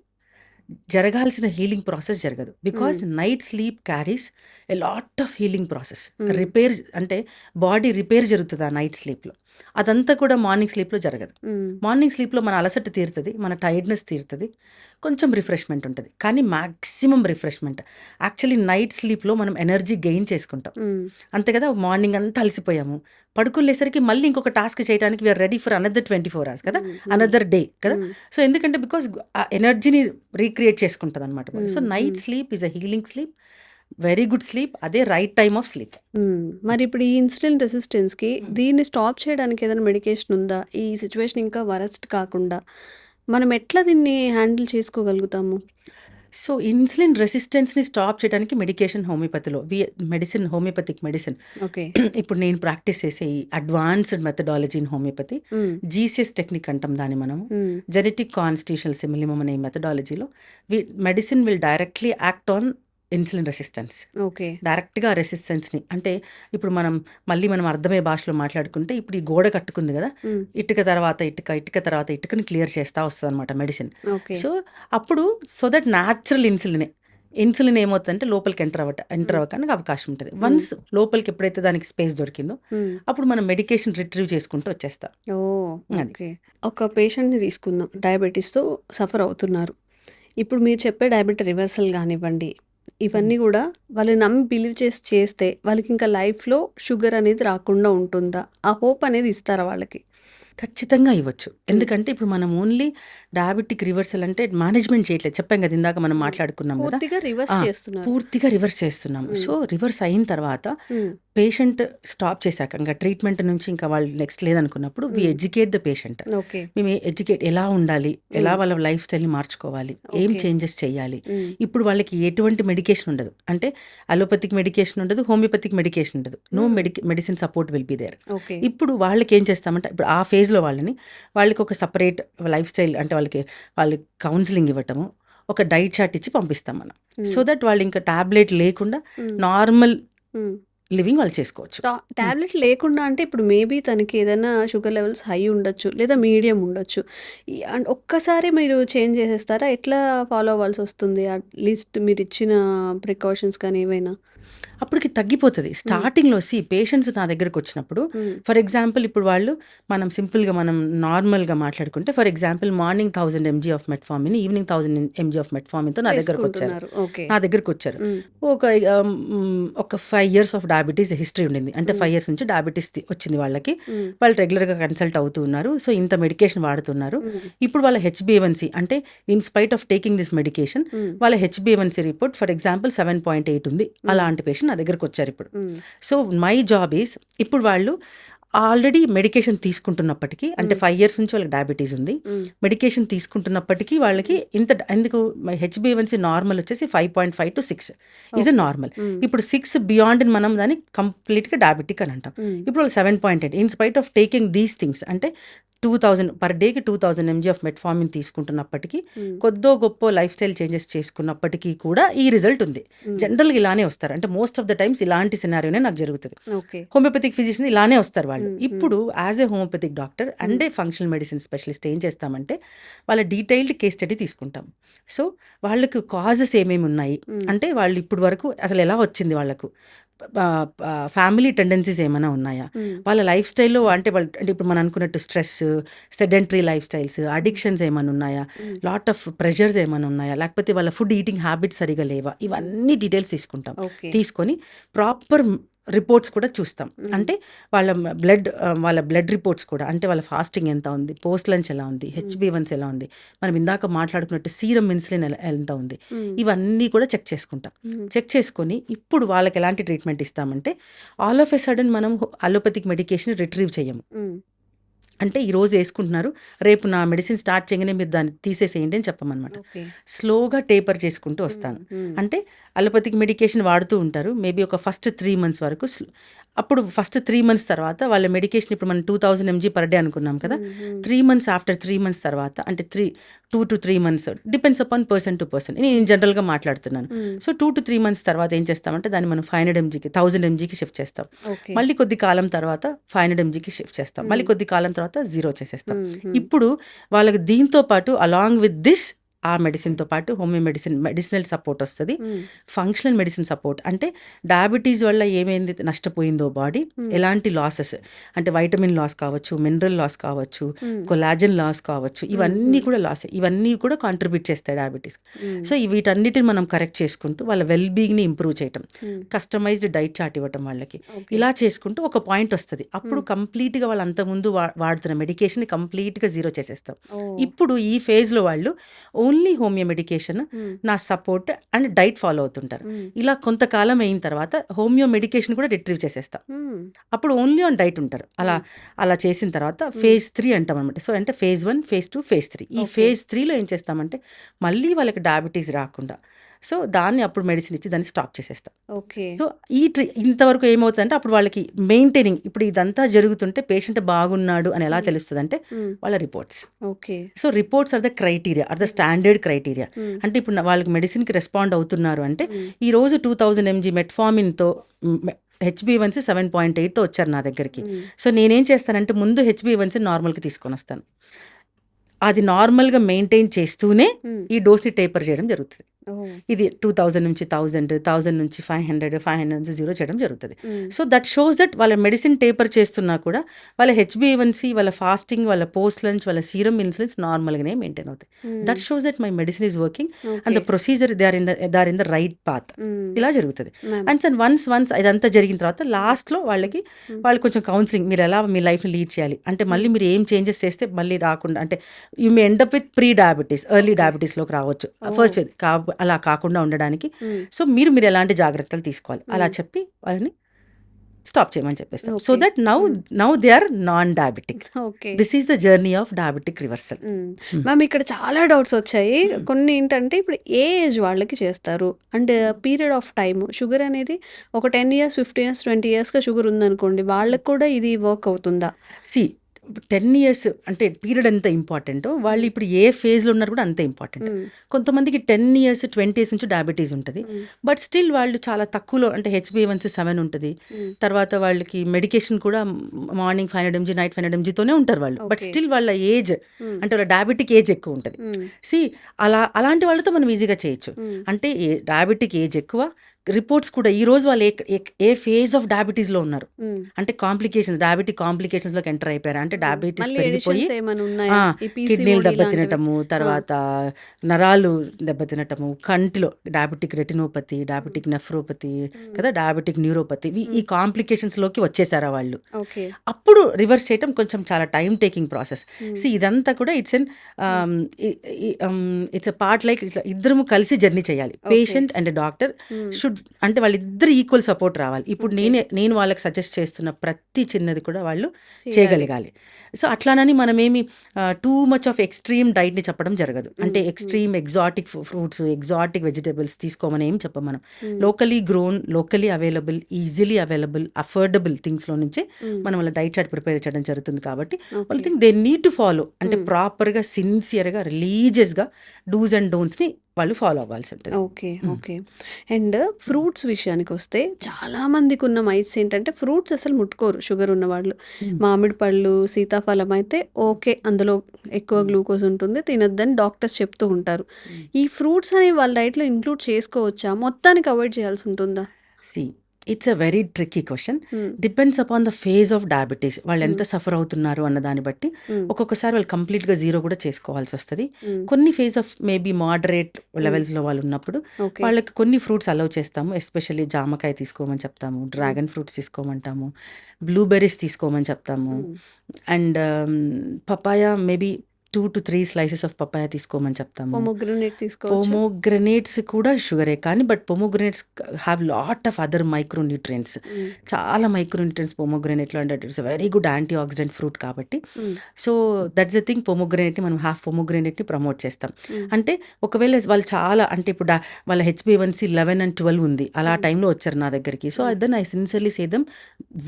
జరగాల్సిన హీలింగ్ ప్రాసెస్ జరగదు. బికాస్ హ్మ్. Night sleep carries a lot of healing process. హ్మ్. రిపేర్ అంటే బాడీ రిపేర్ జరుగుతుంది ఆ నైట్ స్లీప్లో. అదంతా కూడా మార్నింగ్ స్లీప్లో జరగదు. హ్మ్. మార్నింగ్ స్లీప్లో మన అలసట తీరుతుంది, మన టైర్డ్నెస్ తీరుతుంది, కొంచెం రిఫ్రెష్మెంట్ ఉంటుంది, కానీ మ్యాక్సిమం రిఫ్రెష్మెంట్ యాక్చువల్లీ నైట్ స్లీప్లో మనం ఎనర్జీ గెయిన్ చేసుకుంటాం. హ్మ్. అంతే కదా. మార్నింగ్ అంతా అలసిపోయాము, పడుకునేసరికి మళ్ళీ ఇంకొక టాస్క్ చేయడానికి we're ready for another 24 hours కదా, హ్మ్. హ్మ్. అనదర్ డే కదా. హ్మ్. సో ఎందుకంటే బికాస్ ఆ ఎనర్జీని రీక్రియేట్ చేసుకుంటుంది అనమాట. సో హ్మ్. నైట్ హ్మ్. Sleep is a healing sleep, very good sleep, అదే రైట్ టైమ్ ఆఫ్ స్లీప్. హ్మ్. మరి ఇప్పుడు ఈ ఇన్సులిన్ రెసిస్టెన్స్‌కి దీన్ని స్టాప్ చేయడానికి ఏదైనా మెడికేషన్ ఉందా? ఈ సిట్యుయేషన్ ఇంకా వరస్ట్ కాకుండా మనం ఎట్లా దీన్ని హ్యాండిల్ చేసుకోగలుగుతాము? సో ఇన్సులిన్ రెసిస్టెన్స్ని స్టాప్ చేయడానికి మెడికేషన్ హోమియోపతిలో హోమియోపతిక్ మెడిసిన్. ఓకే. ఇప్పుడు నేను ప్రాక్టీస్ చేసే ఈ advanced methodology in homeopathy, hmm. GCS technique అంటాం దాన్ని మనము. హ్మ్. జెనెటిక్ కాన్స్టిట్యూషనల్ సిమిలిమం అనే మెథడాలజీలో medicine will directly act on insulin resistance. Okay. డైరెక్ట్గా రెసిస్టెన్స్ని, అంటే ఇప్పుడు మనం అర్థమయ్యే భాషలో మాట్లాడుకుంటే, ఇప్పుడు ఈ గోడ కట్టుకుంది కదా, హ్మ్. ఇటుక తర్వాత ఇటుక తర్వాత ఇటుకని క్లియర్ చేస్తూ వస్తుంది అనమాట మెడిసిన్. ఓకే. సో అప్పుడు సో దట్ న్యాచురల్ ఇన్సులిన్ ఏమవుతుందంటే లోపలికి ఎంటర్ హ్మ్. అవ్వడానికి అవకాశం ఉంటుంది. హ్మ్. వన్స్ లోపలికి ఎప్పుడైతే దానికి స్పేస్ దొరికిందో, హ్మ్. అప్పుడు మనం మెడికేషన్ రిట్రీవ్ చేసుకుంటూ వచ్చేస్తాం. ఓహ్! అది. ఓకే. ఒక పేషెంట్‌ని తీసుకుందాం. డయాబెటిస్‌తో సఫర్ అవుతున్నారు. ఇప్పుడు మీరు చెప్పే డయాబెటిక్ రివర్సల్ గానివ్వండి, ఇవన్నీ గూడా వాళ్ళు నమ్మి బిలీవ్ చేస్తే వాళ్ళకింకా లైఫ్‌లో షుగర్ అనేది రాకుండా ఉంటుందా? ఆ హోప్ అనేది ఇస్తారా వాళ్ళకి? ఖచ్చితంగా ఇవ్వచ్చు. హ్మ్. ఎందుకంటే ఇప్పుడు మనం ఓన్లీ డయాబెటిక్ రివర్సల్ అంటే మేనేజ్మెంట్ చేయట్లేదు. చెప్పాం కదా, ఇందాక మనం హ్మ్. మాట్లాడుకున్నాం కదా. పూర్తిగా రివర్స్ చేస్తున్నారు. పూర్తిగా రివర్స్ చేస్తున్నాము. హ్మ్. సో రివర్స్ అయిన తర్వాత హ్మ్. పేషెంట్ స్టాప్ చేశాక, ఇంకా ట్రీట్మెంట్ నుంచి ఇంకా వాళ్ళు నెక్స్ట్ లేదనుకున్నప్పుడు we educate the patient. Okay. మేము ఎలా ఉండాలి, ఎలా హ్మ్. వాళ్ళ లైఫ్ స్టైల్ని మార్చుకోవాలి, ఏం ఓకే. చేంజెస్ చేయాలి. హ్మ్. ఇప్పుడు వాళ్ళకి ఎటువంటి మెడికేషన్ ఉండదు, అంటే అలోపతిక్ మెడికేషన్ ఉండదు, హోమియోపతిక్ మెడికేషన్ ఉండదు. No medicine support will be there. Okay. ఇప్పుడు వాళ్ళకి ఏం చేస్తామంటే, ఇప్పుడు ఆ ఫేజ్లో వాళ్ళకి ఒక సపరేట్ లైఫ్ స్టైల్, అంటే వాళ్ళు కౌన్సిలింగ్ ఇవ్వటము, ఒక డైట్ చార్ట్ ఇచ్చి పంపిస్తాం మనం. సో హ్మ్. దట్ వాళ్ళు ఇంకా టాబ్లెట్ లేకుండా హ్మ్. నార్మల్ హ్మ్. లివింగ్ వాళ్ళు చేసుకోవచ్చు. టాబ్లెట్ లేకుండా అంటే ఇప్పుడు మేబీ తనకి ఏదైనా షుగర్ లెవెల్స్ హై ఉండొచ్చు. లేదా మీడియం ఉండొచ్చు. అండ్ ఒక్కసారి మీరు చేంజ్ చేసేస్తారా? ఎట్లా ఫాలో అవ్వాల్సొస్తుంది? అట్‌లీస్ట్ మీరిచ్చిన ప్రికాషన్స్ కానీ ఏవైనా? అప్పటికి తగ్గిపోతుంది. స్టార్టింగ్‌లో పేషెంట్స్ నా దగ్గరకొచ్చినప్పుడు, హ్మ్. ఫర్ ఎగ్జాంపుల్ ఇప్పుడు మనం సింపుల్‌గా నార్మల్‌గా మాట్లాడుకుంటే, for example morning 1000 mg of metformin, evening 1000 mg of మెట్ఫార్మిన్‌తో నా దగ్గరకొచ్చారు. వేసుకుంటున్నారు. ఓకే. హ్మ్. ఒక 5 ఇయర్స్ ఆఫ్ డయాబెటీస్ హిస్టరీ ఉండింది. అంటే 5 ఇయర్స్ నుంచి డయాబెటీస్ వచ్చింది వాళ్ళకి. హ్మ్. వాళ్ళు రెగ్యులర్‌గా కన్సల్ట్ అవుతూ ఉన్నారు. సో ఇంత మెడికేషన్ వాడుతున్నారు. హ్మ్. ఇప్పుడు వాళ్ళ హెచ్‌బీఏవన్సీ, అంటే in spite of taking this medication, హ్మ్. వాళ్ళ హెచ్‌బీఏవన్సీ రిపోర్ట్ ఫర్ ఎగ్జాంపుల్ 7.8 ఉంది. అలా అలాంటి పేషెంట్ నా దగ్గరకు వచ్చారు ఇప్పుడు. సో మై జాబ్ ఈస్, ఇప్పుడు వాళ్ళు ఆల్రెడీ మెడికేషన్ తీసుకుంటున్నప్పటికీ, అంటే 5 years నుంచి వాళ్ళకి డయాబెటీస్ ఉంది, మెడికేషన్ తీసుకుంటున్నప్పటికీ వాళ్ళకి ఎందుకు హెచ్బిఏవన్సీ నార్మల్ వచ్చేసి 5.5 to 6 ఈజ్ ఎ నార్మల్. ఇప్పుడు 6 బియాండ్ మనం దాన్ని కంప్లీట్గా డయాబెటిక్ అని అంటాం. ఇప్పుడు వాళ్ళు 7.8 in spite of taking these things, అంటే 2000 per day 2000 mg of metformin తీసుకుంటున్నప్పటికీ, కొద్దో గొప్ప లైఫ్ స్టైల్ చేంజెస్ చేసుకున్నప్పటికీ కూడా ఈ రిజల్ట్ ఉంది. జనరల్గా ఇలానే వస్తారు, అంటే మోస్ట్ ఆఫ్ ద టైమ్స్ ఇలాంటి సినారియోనే నాకు జరుగుతుంది. హోమియోపతిక్ ఫిజిషియన్ ఇలానే వస్తారు వాళ్ళు. ఇప్పుడు as a homeopathic doctor and A functional medicine specialist ఏం చేస్తామంటే వాళ్ళ డీటెయిల్డ్ కేస్ స్టడీ తీసుకుంటాం. సో వాళ్ళకు కాజెస్ ఏమేమి ఉన్నాయి, అంటే వాళ్ళు ఇప్పుడు వరకు అసలు ఎలా వచ్చింది, వాళ్ళకు ఫ్యామిలీ టెండెన్సీస్ ఏమైనా ఉన్నాయా, వాళ్ళ లైఫ్ స్టైల్లో అంటే ఇప్పుడు మనం అనుకున్నట్టు stress, sedentary life styles, addictions ఏమైనా ఉన్నాయా, లాట్ ఆఫ్ ప్రెషర్స్ ఏమైనా ఉన్నాయా, లేకపోతే వాళ్ళ ఫుడ్ ఈటింగ్ హ్యాబిట్స్ సరిగా లేవా, ఇవన్నీ డీటెయిల్స్ తీసుకుంటాం. తీసుకొని ప్రాపర్ రిపోర్ట్స్ కూడా చూస్తాం. అంటే వాళ్ళ బ్లడ్ రిపోర్ట్స్ కూడా, అంటే వాళ్ళ ఫాస్టింగ్ ఎంత ఉంది, పోస్ట్ లంచ్ ఎలా ఉంది, హెచ్బిఏవన్సీ ఎలా ఉంది, మనం ఇందాక మాట్లాడుకున్నట్టు సీరం ఇన్సులిన్ ఎంత ఉంది, ఇవన్నీ కూడా చెక్ చేసుకుంటాం. చెక్ చేసుకొని ఇప్పుడు వాళ్ళకి ఎలాంటి ట్రీట్మెంట్ ఇస్తామంటే, ఆల్ ఆఫ్ ఎ సడన్ మనం అలోపతిక్ మెడికేషన్ రిట్రీవ్ చేయము. అంటే ఈరోజు వేసుకుంటున్నారు, రేపు నా మెడిసిన్ స్టార్ట్ చేయగానే మీరు దాన్ని తీసేసేయండి అని చెప్పమన్నమాట. స్లోగా టేపర్ చేసుకుంటూ వస్తాను. అంటే అలోపతిక్ మెడికేషన్ వాడుతూ ఉంటారు మేబీ ఒక ఫస్ట్ 3 months వరకు. అప్పుడు ఫస్ట్ 3 months తర్వాత వాళ్ళ మెడికేషన్ ఇప్పుడు మనం 2000 mg per day అనుకున్నాం కదా, 3 months ఆఫ్టర్ 3 months తర్వాత, అంటే 2 to 3 months depends upon person to person, నేను జనరల్గా మాట్లాడుతున్నాను. సో 2 to 3 months తర్వాత ఏం చేస్తామంటే దాన్ని మనం 500 mgకి 1000 mgకి షిఫ్ట్ చేస్తాం. మళ్ళీ కొద్ది కాలం తర్వాత 500 mgకి షిఫ్ట్ చేస్తాం. మళ్ళీ కొద్ది కాలం తర్వాత 0 చేసేస్తాం. ఇప్పుడు వాళ్ళకి దీంతో పాటు అలాంగ్ విత్ దిస్ ఆ మెడిసిన్తో పాటు హోమియో మెడిసినల్ సపోర్ట్ వస్తుంది, ఫంక్షనల్ మెడిసిన్ సపోర్ట్. అంటే డయాబెటీస్ వల్ల ఏమైంది నష్టపోయిందో బాడీ, ఎలాంటి లాసెస్, అంటే వైటమిన్ లాస్ కావచ్చు, మినరల్ లాస్ కావచ్చు, కొలాజన్ లాస్ కావచ్చు, ఇవన్నీ కూడా లాస్, ఇవన్నీ కూడా కాంట్రిబ్యూట్ చేస్తాయి డయాబెటీస్. సో వీటన్నిటిని మనం కరెక్ట్ చేసుకుంటూ వాళ్ళ వెల్ బీయింగ్ని ఇంప్రూవ్ చేయటం, కస్టమైజ్డ్ డైట్ చార్ట్ ఇవ్వటం వాళ్ళకి, ఇలా చేసుకుంటూ ఒక పాయింట్ వస్తుంది. అప్పుడు కంప్లీట్గా వాళ్ళు అంతకుముందు వాడుతున్న మెడికేషన్ కంప్లీట్గా 0 చేసేస్తాం. ఇప్పుడు ఈ ఫేజ్లో వాళ్ళు ఓన్లీ హోమియో మెడికేషన్, నా సపోర్ట్ అండ్ డైట్ ఫాలో అవుతుంటారు. ఇలా కొంతకాలం అయిన తర్వాత హోమియో మెడికేషన్ కూడా రిట్రీవ్ చేసేస్తాం. అప్పుడు ఓన్లీ ఆన్ డైట్ ఉంటారు. అలా చేసిన తర్వాత phase 3 అంటాం అనమాట. సో అంటే phase 1, phase 2, phase 3. ఈ phase 3లో ఏం చేస్తామంటే మళ్ళీ వాళ్ళకి డయాబెటీస్ రాకుండా, సో దాన్ని అప్పుడు మెడిసిన్ ఇచ్చి దాన్ని స్టాప్ చేసేస్తాం. సో ఇంతవరకు ఏమవుతుందంటే అప్పుడు వాళ్ళకి మెయింటైనింగ్, ఇప్పుడు ఇదంతా జరుగుతుంటే పేషెంట్ బాగున్నాడు అని ఎలా తెలుస్తుంది అంటే వాళ్ళ reports. So reports are the criteria, are the standard criteria. అంటే ఇప్పుడు వాళ్ళకి మెడిసిన్కి రెస్పాండ్ అవుతున్నారు అంటే, ఈ రోజు 2000 mg మెట్ఫార్మిన్తో హెచ్బిఏవన్సీ 7.8తో వచ్చారు నా దగ్గరికి. సో నేనేం చేస్తానంటే ముందు హెచ్బిఏవన్సీ నార్మల్కి తీసుకొని వస్తాను. అది నార్మల్గా మెయింటైన్ చేస్తూనే ఈ డోస్ని టేపర్ చేయడం జరుగుతుంది. ఇది 2000 నుంచి 1000 నుంచి 500 నుంచి 0 చేయడం జరుగుతుంది. సో దట్ షోస్ దట్ వాళ్ళ మెడిసిన్ టేపర్ చేస్తున్నా కూడా వాళ్ళ హెచ్బిఏవన్సీ, వాళ్ళ ఫాస్టింగ్, వాళ్ళ పోస్ట్ లంచ్, వాళ్ళ సీరం ఇన్సులిన్స్ నార్మల్గానే మెయింటైన్ అవుతాయి. That shows that my medicine is working and the procedure they are in the right path. ఇలా జరుగుతుంది. అండ్ వన్స్ ఇదంతా జరిగిన తర్వాత లాస్ట్లో వాళ్ళు కొంచెం కౌన్సిలింగ్, మీరు ఎలా మీ లైఫ్ని లీడ్ చేయాలి, అంటే మళ్ళీ మీరు ఏం చేంజెస్ చేస్తే మళ్ళీ రాకుండా, అంటే you may end up with pre diabetes, early డయాబెటీస్లోకి రావచ్చు ఫస్ట్ ఫేజ్, అలా కాకుండా ఉండడానికి. సో మీరు ఎలాంటి జాగ్రత్తలు తీసుకోవాలి అలా చెప్పి వాళ్ళని స్టాప్ చేయమని చెప్పేస్తాం. So that now they are non diabetic. This is the journey of diabetic reversal. Ma'am ఇక్కడ చాలా డౌట్స్ వచ్చాయి. కొన్ని ఏంటంటే ఇప్పుడు ఏ ఏజ్ వాళ్ళకి చేస్తారు, and period of time, sugar అనేది ఒక 10 years 15 years 20 yearsగా షుగర్ ఉందనుకోండి, వాళ్ళకి కూడా ఇది వర్క్ అవుతుందా? 10 years అంటే పీరియడ్ ఎంత ఇంపార్టెంటో, వాళ్ళు ఇప్పుడు ఏ ఫేజ్లో ఉన్నారు కూడా అంతే ఇంపార్టెంట్. కొంతమందికి 10 years 20 years నుంచి డయాబెటీస్ ఉంటుంది, బట్ స్టిల్ వాళ్ళు చాలా తక్కువలో, అంటే హెచ్బిఏవన్సీ 7 ఉంటుంది, తర్వాత వాళ్ళకి మెడికేషన్ కూడా మార్నింగ్ 500 mg నైట్ 500 mgతోనే ఉంటారు వాళ్ళు, బట్ స్టిల్ వాళ్ళ ఏజ్, అంటే వాళ్ళ డయాబెటిక్ ఏజ్ ఎక్కువ ఉంటుంది. అలాంటి వాళ్ళతో మనం ఈజీగా చేయొచ్చు. అంటే డయాబెటిక్ ఏజ్ ఎక్కువ, రిపోర్ట్స్ కూడా ఈ రోజు వాళ్ళు ఏ ఫేజ్ ఆఫ్ డయాబెటీస్లో ఉన్నారు, అంటే డయాబెటిక్ కాంప్లికేషన్స్లోకి ఎంటర్ అయిపోయారు, అంటే డయాబెటీస్ పెరిగిపోయి కిడ్నీలు దెబ్బతినటము, తర్వాత నరాలు దెబ్బతినటము, కంటిలో డయాబెటిక్ రెటినోపతి, డయాబెటిక్ నెఫ్రోపతి కదా, డయాబెటిక్ న్యూరోపతి, ఈ కాంప్లికేషన్స్లోకి వచ్చేసారా వాళ్ళు. అప్పుడు రివర్స్ చేయటం కొంచెం చాలా టైం టేకింగ్ ప్రాసెస్. ఇదంతా కూడా ఇట్స్ ఎ పార్ట్, లైక్ ఇద్దరు కలిసి జర్నీ చేయాలి. పేషెంట్ అండ్ డాక్టర్ షుడ్ అంటే వాళ్ళిద్దరు ఈక్వల్ సపోర్ట్ రావాలి. ఇప్పుడు నేను వాళ్ళకి సజెస్ట్ చేస్తున్న ప్రతి చిన్నది కూడా వాళ్ళు చేయగలగాలి. సో అట్లానని మనమేమి టూ మచ్ ఆఫ్ ఎక్స్ట్రీమ్ డైట్ని చెప్పడం జరగదు. అంటే extreme exotic fruits, exotic vegetables తీసుకోమని ఏం చెప్పం మనం. Locally grown, locally available, easily available, affordable థింగ్స్లో నుంచే మనం వాళ్ళ డైట్ చార్ట్ ప్రిపేర్ చేయడం జరుగుతుంది. కాబట్టి వాళ్ళు think they need to follow, అంటే ప్రాపర్గా, సిన్సియర్గా, రిలీజియస్గా డూస్ అండ్ డోంట్స్ని వాళ్ళు ఫాలో అవ్వాల్సి ఉంటుంది. ఓకే. ఓకే. అండ్ ఫ్రూట్స్ విషయానికి వస్తే చాలా మందికి ఉన్న మైట్స్ ఏంటంటే ఫ్రూట్స్ అసలు ముట్టుకోరు షుగర్ ఉన్నవాళ్ళు. మామిడి పళ్ళు, సీతాఫలం అయితే ఓకే, అందులో ఎక్కువ గ్లూకోజ్ ఉంటుంది, తినొద్దని డాక్టర్స్ చెప్తూ ఉంటారు. ఈ ఫ్రూట్స్ అనేవి వాళ్ళ డైట్‌లో ఇంక్లూడ్ చేసుకోవచ్చా? మొత్తానికి అవాయిడ్ చేయాల్సి ఉంటుందా? See it's a very tricky question. Depends upon the phase of diabetes. వాళ్ళు ఎంత సఫర్ అవుతున్నారు అన్న దాన్ని బట్టి ఒక్కొక్కసారి వాళ్ళు కంప్లీట్గా జీరో కూడా చేసుకోవాల్సి వస్తుంది. కొన్ని ఫేజ్ ఆఫ్ మేబీ మోడరేట్ లెవెల్స్లో వాళ్ళు ఉన్నప్పుడు వాళ్ళకి కొన్ని ఫ్రూట్స్ అలౌ చేస్తాము. ఎస్పెషల్లీ జామకాయ తీసుకోమని చెప్తాము, డ్రాగన్ ఫ్రూట్స్ తీసుకోమంటాము, బ్లూబెర్రీస్ తీసుకోమని చెప్తాము, and papaya maybe 2 to 3 slices ఆఫ్ పపాయ తీసుకోమని చెప్తాము. పొమోగ్రనేట్ తీసుకోవచ్చు. పొమోగ్రనేట్స్ కూడా షుగరే, కానీ but pomegranates have lot of other micronutrients. చాలా మైక్రోన్యూట్రియంట్స్ పొమోగ్రనేట్లో, అంటే it's very good antioxidant fruit కాబట్టి. సో దట్స్ ద థింగ్, పొమోగ్రనేట్ని మనం హాఫ్ పొమోగ్రనేట్ని ప్రమోట్ చేస్తాం. అంటే ఒకవేళ వాళ్ళు చాలా, అంటే ఇప్పుడు వాళ్ళ HbA1c 11 and 12 ఉంది, అలా టైంలో వచ్చారు నా దగ్గరికి. So then I sincerely say them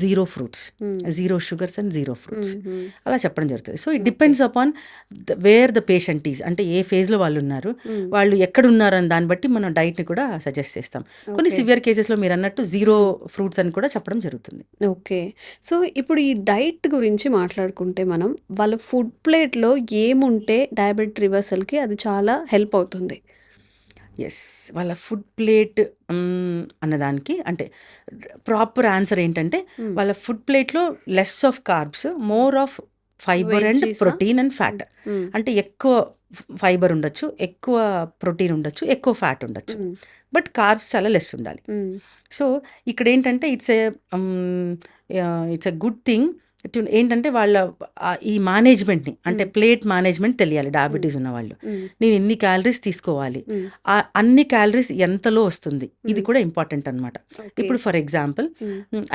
zero fruits, zero sugars and zero fruits అలా చెప్పడం జరుగుతుంది. So it depends upon where the patient is, అంటే ఏ ఫేజ్లో వాళ్ళు ఉన్నారు, వాళ్ళు ఎక్కడ ఉన్నారు అని దాన్ని బట్టి మనం డైట్ని కూడా సజెస్ట్ చేస్తాం. కొన్ని సివియర్ కేసెస్లో మీరు అన్నట్టు జీరో ఫ్రూట్స్ అని కూడా చెప్పడం జరుగుతుంది. ఓకే. సో ఇప్పుడు ఈ డైట్ గురించి మాట్లాడుకుంటే మనం వాళ్ళ ఫుడ్ ప్లేట్లో ఏముంటే డయాబెటిక్ రివర్సల్కి అది చాలా హెల్ప్ అవుతుంది? ఎస్, వాళ్ళ ఫుడ్ ప్లేట్ అన్నదానికి అంటే ప్రాపర్ ఆన్సర్ ఏంటంటే వాళ్ళ ఫుడ్ ప్లేట్లో less of carbs, more of fibre and protein and fat. అంటే ఎక్కువ ఫైబర్ ఉండొచ్చు, ఎక్కువ ప్రోటీన్ ఉండొచ్చు, ఎక్కువ ఫ్యాట్ ఉండొచ్చు, బట్ కార్బ్స్ చాలా లెస్ ఉండాలి. సో ఇక్కడ ఏంటంటే ఇట్స్ ఎ గుడ్ థింగ్ ఏంటంటే వాళ్ళ ఈ మేనేజ్మెంట్ని, అంటే ప్లేట్ మేనేజ్మెంట్ తెలియాలి డయాబెటీస్ ఉన్న వాళ్ళు. నేను ఎన్ని క్యాలరీస్ తీసుకోవాలి, అన్ని క్యాలరీస్ ఎంతలో వస్తుంది, ఇది కూడా ఇంపార్టెంట్ అనమాట. ఇప్పుడు for example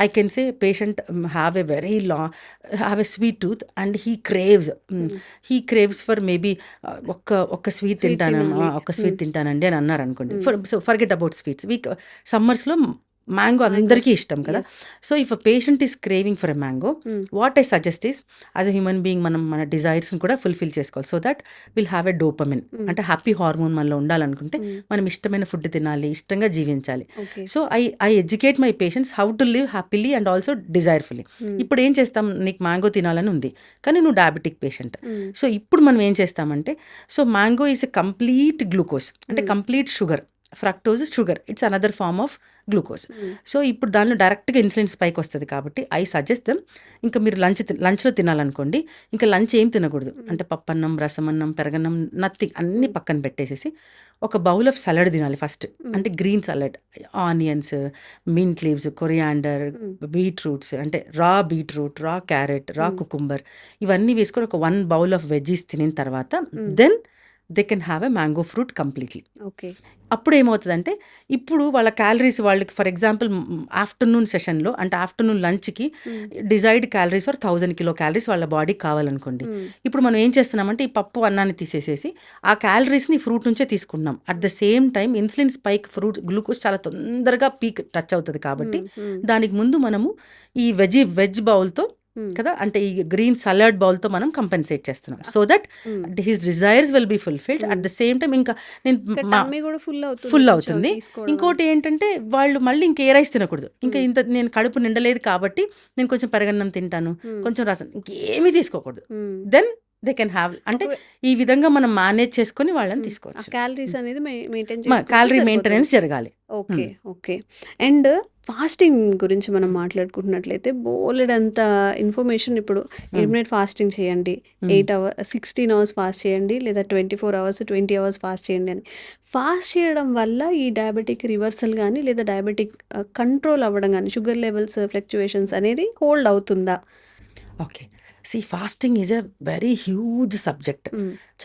I can say patient have a sweet tooth and he craves for maybe ఒక్క స్వీట్ తింటానండి అని అన్నారు అనుకోండి. Forget about sweets. సమ్మర్స్లో మ్యాంగో అందరికీ ఇష్టం కదా. So if a patient is craving for a mango, what I suggest is, as a human being మనం మన డిజైర్స్ని కూడా ఫుల్ఫిల్ చేసుకోవాలి. So that will have a dopamine, అంటే హ్యాపీ హార్మోన్ మనలో ఉండాలనుకుంటే మనం ఇష్టమైన ఫుడ్ తినాలి, ఇష్టంగా జీవించాలి. So I educate my patients how to live happily and also desirefully. ఇప్పుడు ఏం చేస్తాం, నీకు మ్యాంగో తినాలని ఉంది కానీ నువ్వు డయాబెటిక్ పేషెంట్. సో ఇప్పుడు మనం ఏం చేస్తామంటే, so mango is a complete glucose, అంటే complete sugar. Fructose sugar, it's another form of glucose. So ఇప్పుడు దానిలో డైరెక్ట్గా ఇన్సులిన్ స్పైక్ వస్తుంది కాబట్టి ఐ సజెస్ట్ దెమ్, ఇంకా మీరు లంచ్లో తినాలనుకోండి, ఇంకా లంచ్ ఏం తినకూడదు, అంటే పప్పన్నం, రసమన్నం, పెరగన్నం, నథింగ్, అన్నీ పక్కన పెట్టేసేసి ఒక బౌల్ ఆఫ్ సలాడ్ తినాలి ఫస్ట్. అంటే green salad, onions, mint leaves, coriander, beetroots, అంటే రా బీట్రూట్, రా క్యారెట్, రా కుకుంబర్, ఇవన్నీ వేసుకొని ఒక 1 బౌల్ ఆఫ్ వెజ్జీస్ తినిన తర్వాత then they can have a mango fruit completely. Okay. అప్పుడు ఏమవుతుందంటే, ఇప్పుడు వాళ్ళ క్యాలరీస్ వాళ్ళకి ఫర్ ఎగ్జాంపుల్ ఆఫ్టర్నూన్ సెషన్లో, అంటే ఆఫ్టర్నూన్ లంచ్కి desired calories are 1000 kilo calories వాళ్ళ బాడీకి కావాలనుకోండి. ఇప్పుడు మనం ఏం చేస్తున్నామంటే ఈ పప్పు అన్నాన్ని తీసేసేసి ఆ క్యాలరీస్ని ఫ్రూట్ నుంచే తీసుకుంటున్నాం. At the same time insulin spike, fruit glucose చాలా తొందరగా పీక్ టచ్ అవుతుంది కాబట్టి దానికి ముందు మనము ఈ వెజ్ బౌల్తో కదా, అంటే ఈ గ్రీన్ సలాడ్ బౌల్తో మనం కంపెన్సేట్ చేస్తున్నాం. So that his desires will be fulfilled. At the same time ఇంకా ఫుల్ అవుతుంది. ఇంకోటి ఏంటంటే వాళ్ళు మళ్ళీ ఇంకే రైస్ తినకూడదు. ఇంకా ఇంత నేను కడుపు నిండలేదు కాబట్టి నేను కొంచెం పెరగన్నం తింటాను, కొంచెం రసం, ఇంకేమీ తీసుకోకూడదు. దెన్ దే కెన్ హ్యావ్, అంటే ఈ విధంగా మనం మేనేజ్ చేసుకొని వాళ్ళని తీసుకోవచ్చు. క్యాలరీస్ అనేది క్యాలరీ మెయింటెనెన్స్ జరగాలి. ఓకే. ఓకే. అండ్ ఫాస్టింగ్ గురించి మనం మాట్లాడుకుంటున్నట్లయితే బోలెడంత ఇన్ఫర్మేషన్ ఇప్పుడు ఇంటర్మీడియట్ ఫాస్టింగ్ చేయండి, 8 hours 16 hours ఫాస్ట్ చేయండి, లేదా 24 hours 20 hours ఫాస్ట్ చేయండి అని. ఫాస్ట్ చేయడం వల్ల ఈ డయాబెటిక్ రివర్సల్ కానీ లేదా డయాబెటిక్ కంట్రోల్ అవ్వడం కానీ, షుగర్ లెవెల్స్ ఫ్లక్చువేషన్స్ అనేది హోల్డ్ అవుతుందా? Okay. Fasting is a very huge subject.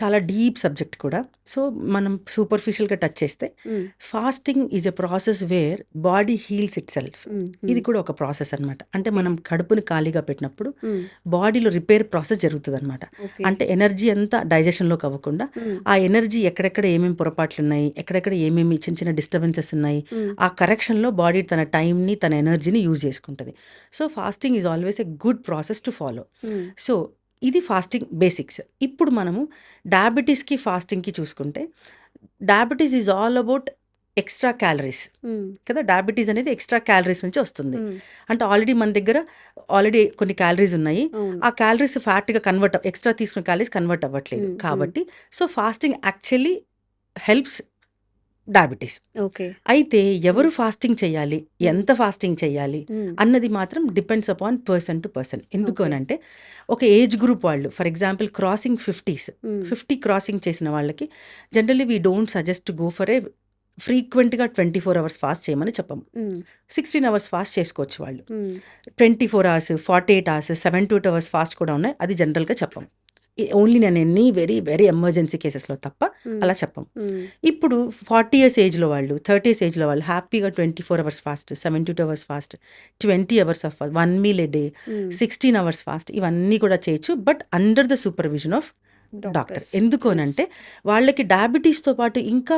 చాలా డీప్ సబ్జెక్ట్ కూడా. సో, మనం సూపర్ఫిషియల్‌గా టచ్ చేస్తే హ్మ్. Fasting is a process where body heels itself. హ్మ్. ఇది హ్మ్. కూడా ఒక ప్రాసెస్ అనమాట. అంటే ఓకే. మనం కడుపుని ఖాళీగా పెట్టినప్పుడు హ్మ్. బాడీలో రిపేర్ ప్రాసెస్ జరుగుతదనమాట. ఓకే. అంటే ఎనర్జీ అంతా డైజెషన్‌లోకి అవ్వకుండా, హ్మ్. ఆ ఎనర్జీ ఎక్కడెక్కడ ఏమేమి పొరపాట్లున్నాయి, ఎక్కడెక్కడ ఏమేమి చిన్న చిన్న డిస్టర్బెన్సెస్ ఉన్నాయి, హ్మ్. ఆ కరెక్షన్‌లో బాడీ తన టైమ్‌ని, తన ఎనర్జీని యూజ్ చేసుకుంటది. So, fasting is always a good process to follow. హ్మ్. సో, ఇది ఫాస్టింగ్ బేసిక్స్. ఇప్పుడు మనము డయాబెటిస్‌కి, ఫాస్టింగ్‌కి చూసుకుంటే, diabetes is all about extra calories హ్మ్. కదా! డయాబెటిస్ అనేది ఎక్స్‌ట్రా క్యాలరీస్ నుంచి వస్తుంది. హ్మ్. అంటే ఆల్రెడీ మన దగ్గర ఆల్రెడీ కొన్ని క్యాలరీస్ ఉన్నాయి. అవును. ఆ క్యాలరీస్ ఫ్యాట్‌గా ఎక్స్‌ట్రా తీసుకున్న క్యాలరీస్ కన్వర్ట్ అవ్వట్లేదు. హ్మ్. హ్మ్. కాబట్టి so, fasting actually helps diabetes. Okay. అయితే హ్మ్. ఎవరు ఫాస్టింగ్ చేయాలి? హ్మ్. ఎంత ఫాస్టింగ్ చేయాలి? హ్మ్. అన్నది మాత్రం depends upon person to person. ఎందుకు ఓకే. అనంటే, ఒక ఏజ్ గ్రూప్ వాళ్ళు ఫర్ ఎగ్జాంపుల్ క్రాసింగ్ 50స్, హ్మ్. 50 క్రాసింగ్ చేసిన వాళ్ళకి generally we don't suggest to go for a ఫ్రీక్వెంట్‌గా 24 అవర్స్ ఫాస్ట్ చేయమని చెప్పము. హ్మ్. 16 అవర్స్ ఫాస్ట్ చేసుకోవచ్చు వాళ్ళు. హ్మ్. 24 అవర్స్, 48 అవర్స్, 72 అవర్స్ ఫాస్ట్ కూడా ఉన్నాయి. అది జనరల్‌గా చెప్పం. ఓన్లీ నేను ఎన్ని వెరీ వెరీ ఎమర్జెన్సీ కేసెస్‌లో తప్ప హ్మ్. అలా చెప్పం. హ్మ్. ఇప్పుడు 40 ఇయర్స్ ఏజ్‌లో వాళ్ళు, 30స్ ఏజ్‌లో వాళ్ళు హ్యాపీగా 24 hours fast, 72 hours fast, 20 hours of 1 meal a day, హ్మ్. 16 అవర్స్ ఫాస్ట్ ఇవన్నీ కూడా చేయొచ్చు. But under the supervision of doctor. Doctors. ఎందుకు యెస్. అనంటే వాళ్ళకి డయాబెటీస్‌తో పాటు ఇంకా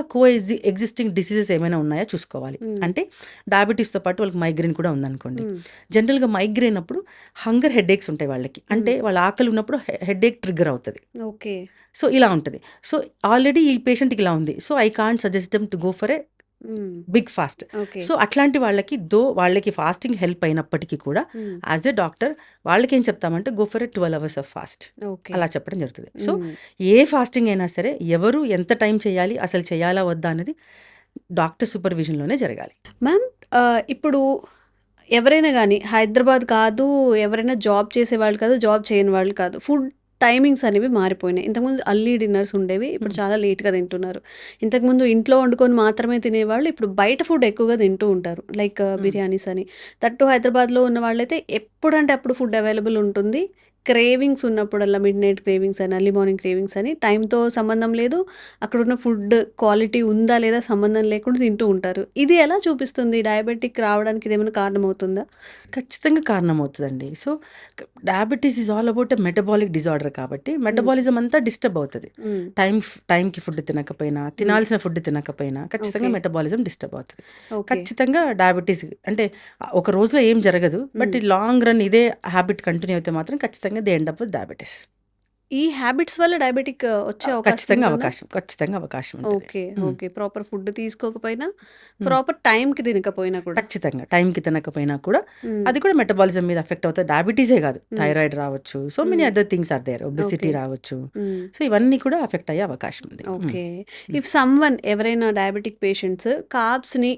ఎగ్జిస్టింగ్ డిసీజెస్ ఏమైనా ఉన్నాయా చూసుకోవాలి. హ్మ్. అంటే డయాబెటీస్‌తో పాటు వాళ్ళకి మైగ్రేన్ కూడా ఉందనుకోండి. హ్మ్. జనరల్‌గా మైగ్రేన్ అప్పుడు హంగర్ హెడేక్స్ ఉంటాయి వాళ్ళకి. హ్మ్. అంటే వాళ్ళ ఆకలి ఉన్నప్పుడు హెడేక్ ట్రిగ్గర్ అవుతది. ఓకే. సో, ఇలా ఉంటది. సో, ఆల్రెడీ ఈ పేషెంట్‌కి ఇలా ఉంది. So, I can't suggest them to go for a hmm. Big fast. Okay. So, అట్లాంటి వాళ్ళకి వాళ్ళకి ఫాస్టింగ్ హెల్ప్ అయినప్పటికీ కూడా హ్మ్. యాస్ ఎ డాక్టర్ వాళ్ళకేం చెప్తామంటే go for a 12 hours of fast. Okay. అలా చెప్పడం జరుగుతది. సో, హ్మ్. ఏ ఫాస్టింగ్ అయినా సరే ఎవరు ఎంత టైం చేయాలి, అసలు చేయాలా వద్దా అనేది డాక్టర్ సూపర్విజన్‌లోనే జరగాలి. మ్యామ్ ఇప్పుడు ఎవరైనా గానీ హైదరాబాద్ కాదు, ఎవరైనా జాబ్ చేసేవాళ్ళు కాదు, జాబ్ చేయని వాళ్ళు కాదు. ఫుడ్ టైమింగ్స్ అనేవి మారిపోయినాయి. ఇంతకుముందు అర్లీ డిన్నర్స్ ఉండేవి. ఇప్పుడు హ్మ్. చాలా లేట్‌గా తింటున్నారు. ఇంతకుముందు ఇంట్లో వండుకొని మాత్రమే తినేవాళ్ళు. ఇప్పుడు బయట ఫుడ్ ఎక్కువగా తింటూ ఉంటారు. లైక్ హ్మ్. బిర్యానీస్ అని. దట్టు హైదరాబాద్‌లో ఉన్న వాళ్ళైతే ఎప్పుడంటే అప్పుడు ఫుడ్ అవైలబుల్ ఉంటుంది. క్రేవింగ్స్ ఉన్నప్పుడల్లా మిడ్‌నైట్ క్రేవింగ్స్ అని, ఎర్లీ మార్నింగ్ క్రేవింగ్స్ అని టైమ్‌తో సంబంధం లేదు. అక్కడున్న ఫుడ్ క్వాలిటీ ఉందా లేదా సంబంధం లేకుండా తింటూ ఉంటారు. ఇది ఎలా చూపిస్తుంది? డయాబెటిక్ రావడానికి ఇదేమైనా కారణమవుతుందా? ఖచ్చితంగా కారణమవుతదండి. So, diabetes is all about a metabolic disorder కాబట్టి హ్మ్. మెటబాలిజం అంతా డిస్టర్బ్ అవుతది. హ్మ్. టైంకి ఫుడ్ తినకపోయినా, హ్మ్. తినాల్సిన ఫుడ్ తినకపోయినా ఖచ్చితంగా ఓకే. మెటబాలిజం డిస్టర్బ్ అవుతది. ఓకే. ఖచ్చితంగా డయాబెటిస్ అంటే ఒక రోజులో ఏం జరగదు. బట్ హ్మ్. ఈ లాంగ్ రన్ ఇదే హ్యాబిట్ కంటిన్యూ అయితే మాత్రం ఖచ్చితంగా they end up with diabetes. ఈ హ్యాబిట్స్ వల్ల డయాబెటిక్ వచ్చే అవకాశం ఖచ్చితంగా ఉంటుందా? ఖచ్చితంగా అవకాశం ఉంటది. ఓకే. హ్మ్. ఓకే. ప్రాపర్ ఫుడ్ తీసుకోకపోయినా, హ్మ్. ప్రాపర్ టైమ్‌కి తినకపోయినా కూడా. ఖచ్చితంగా. టైంకి తినకపోయినా కూడా హ్మ్. అది కూడా మెటబాలిజం మీద ఎఫెక్ట్ అవుతది. డయాబెటిసే కాదు. హ్మ్. థైరాయిడ్ రావచ్చు. So many hmm. Other things are there. Okay. Obesity రావచ్చు. హ్మ్. సో ఇవన్నీ కూడా ఎఫెక్ట్ అయ్యే అవకాశం ఉంది. హ్మ్. ఓకే. హ్మ్. ఇఫ్ సమ్‌వన్ ఎవరైనా డయాబెటిక్ పేషెంట్స్ కార్బ్స్‌ని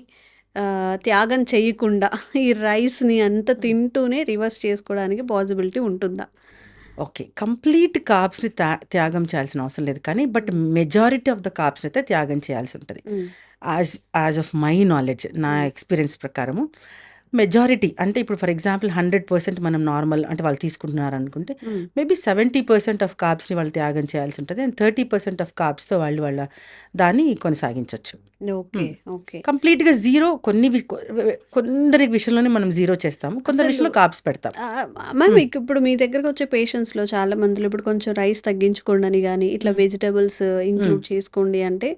త్యాగం చేయకుండా ఈ రైస్‌ని అంతా హ్మ్. తింటూనే రివర్స్ చేసుకోవడానికి పాసిబిలిటీ ఉంటుందా? ఓకే. కంప్లీట్ కార్బ్స్‌ని త్యాగం చేయాల్సిన అవసరం లేదు కానీ బట్ హ్మ్. మెజారిటీ ఆఫ్ ద కార్బ్స్‌ని అయితే త్యాగం చేయాల్సి ఉంటది. హ్మ్. యాజ్ ఆఫ్ మై నాలెడ్జ్ నా హ్మ్. ఎక్స్‌పీరియన్స్ ప్రకారము మెజారిటీ అంటే ఇప్పుడు ఫర్ ఎగ్జాంపుల్ 100% మనం నార్మల్ అంటే వాళ్ళు తీసుకుంటున్నారనుకుంటే హ్మ్. మేబీ 70% ఆఫ్ కార్బ్స్‌ని వాళ్ళు త్యాగం చేయాల్సి ఉంటది. అండ్ 30% ఆఫ్ కార్బ్స్‌తో వాళ్ళ దాన్ని కొనసాగించొచ్చు. ఓకే. హ్మ్. ఓకే. కంప్లీట్‌గా జీరో కొందరి విషయంలోనే మనం జీరో చేస్తాము. కొందరి అసలు విషయంలో కార్బ్స్ పెడతాం. మ్యామ్ హ్మ్. ఇప్పుడు మీ దగ్గరకొచ్చే పేషెంట్స్‌లో చాలా మందిలో ఇప్పుడు కొంచెం రైస్ తగ్గించుకోండని గాని, ఇట్లా హ్మ్. వెజిటబుల్స్ హ్మ్. ఇంక్లూడ్ చేసుకోండి అంటే,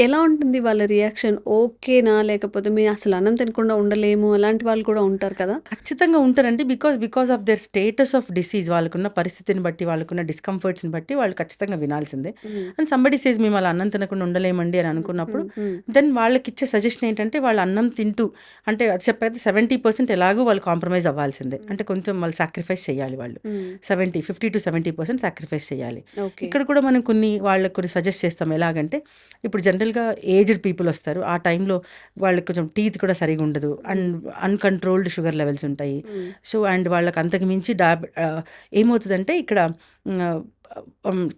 ఎలా ఉంటుంది వాళ్ళ రియాక్షన్? ఓకేనా? లేకపోతే మేము అసలు అన్నం తినకుండా ఉండలేము అలాంటి వాళ్ళు కూడా ఉంటారు కదా? ఖచ్చితంగా ఉంటారండి. Because of their status of disease వాళ్ళకున్న పరిస్థితిని బట్టి, వాళ్ళకున్న డిస్కంఫర్ట్స్‌ని బట్టి వాళ్ళు ఖచ్చితంగా వినాల్సిందే. హ్మ్. అండ్ సంబడీ సేస్ మేము అలా అన్నం తినకుండా ఉండలేమండి అని హ్మ్. అనుకున్నప్పుడు, హ్మ్. హ్మ్. దెన్ వాళ్ళకిచ్చే సజెషన్ ఏంటంటే వాళ్ళు అన్నం తింటూ అంటే అది చెప్పేది 70% ఎలాగో వాళ్ళు కాంప్రమైజ్ అవ్వాల్సిందే. హ్మ్. అంటే కొంచెం వాళ్ళు సాక్రిఫైస్ చేయాలి వాళ్ళు. హ్మ్. 50-70% సాక్రిఫైస్ చేయాలి. ఓకే. ఇక్కడ కూడా మనం వాళ్ళకి కొన్ని సజెస్ట్ చేస్తాం. ఎలాగంటే ఇప్పుడు జనరల్‌గా ఏజ్డ్ పీపుల్ వస్తారు. ఆ టైంలో వాళ్ళకి కొంచెం టీత్ కూడా సరిగ్గా ఉండదు. హ్మ్. అండ్ అన్‌కంట్రోల్డ్ షుగర్ లెవెల్స్ ఉంటాయి. హ్మ్. సో, అండ్ వాళ్ళకి అంతకు మించి ఏమవుతదంటే ఇక్కడ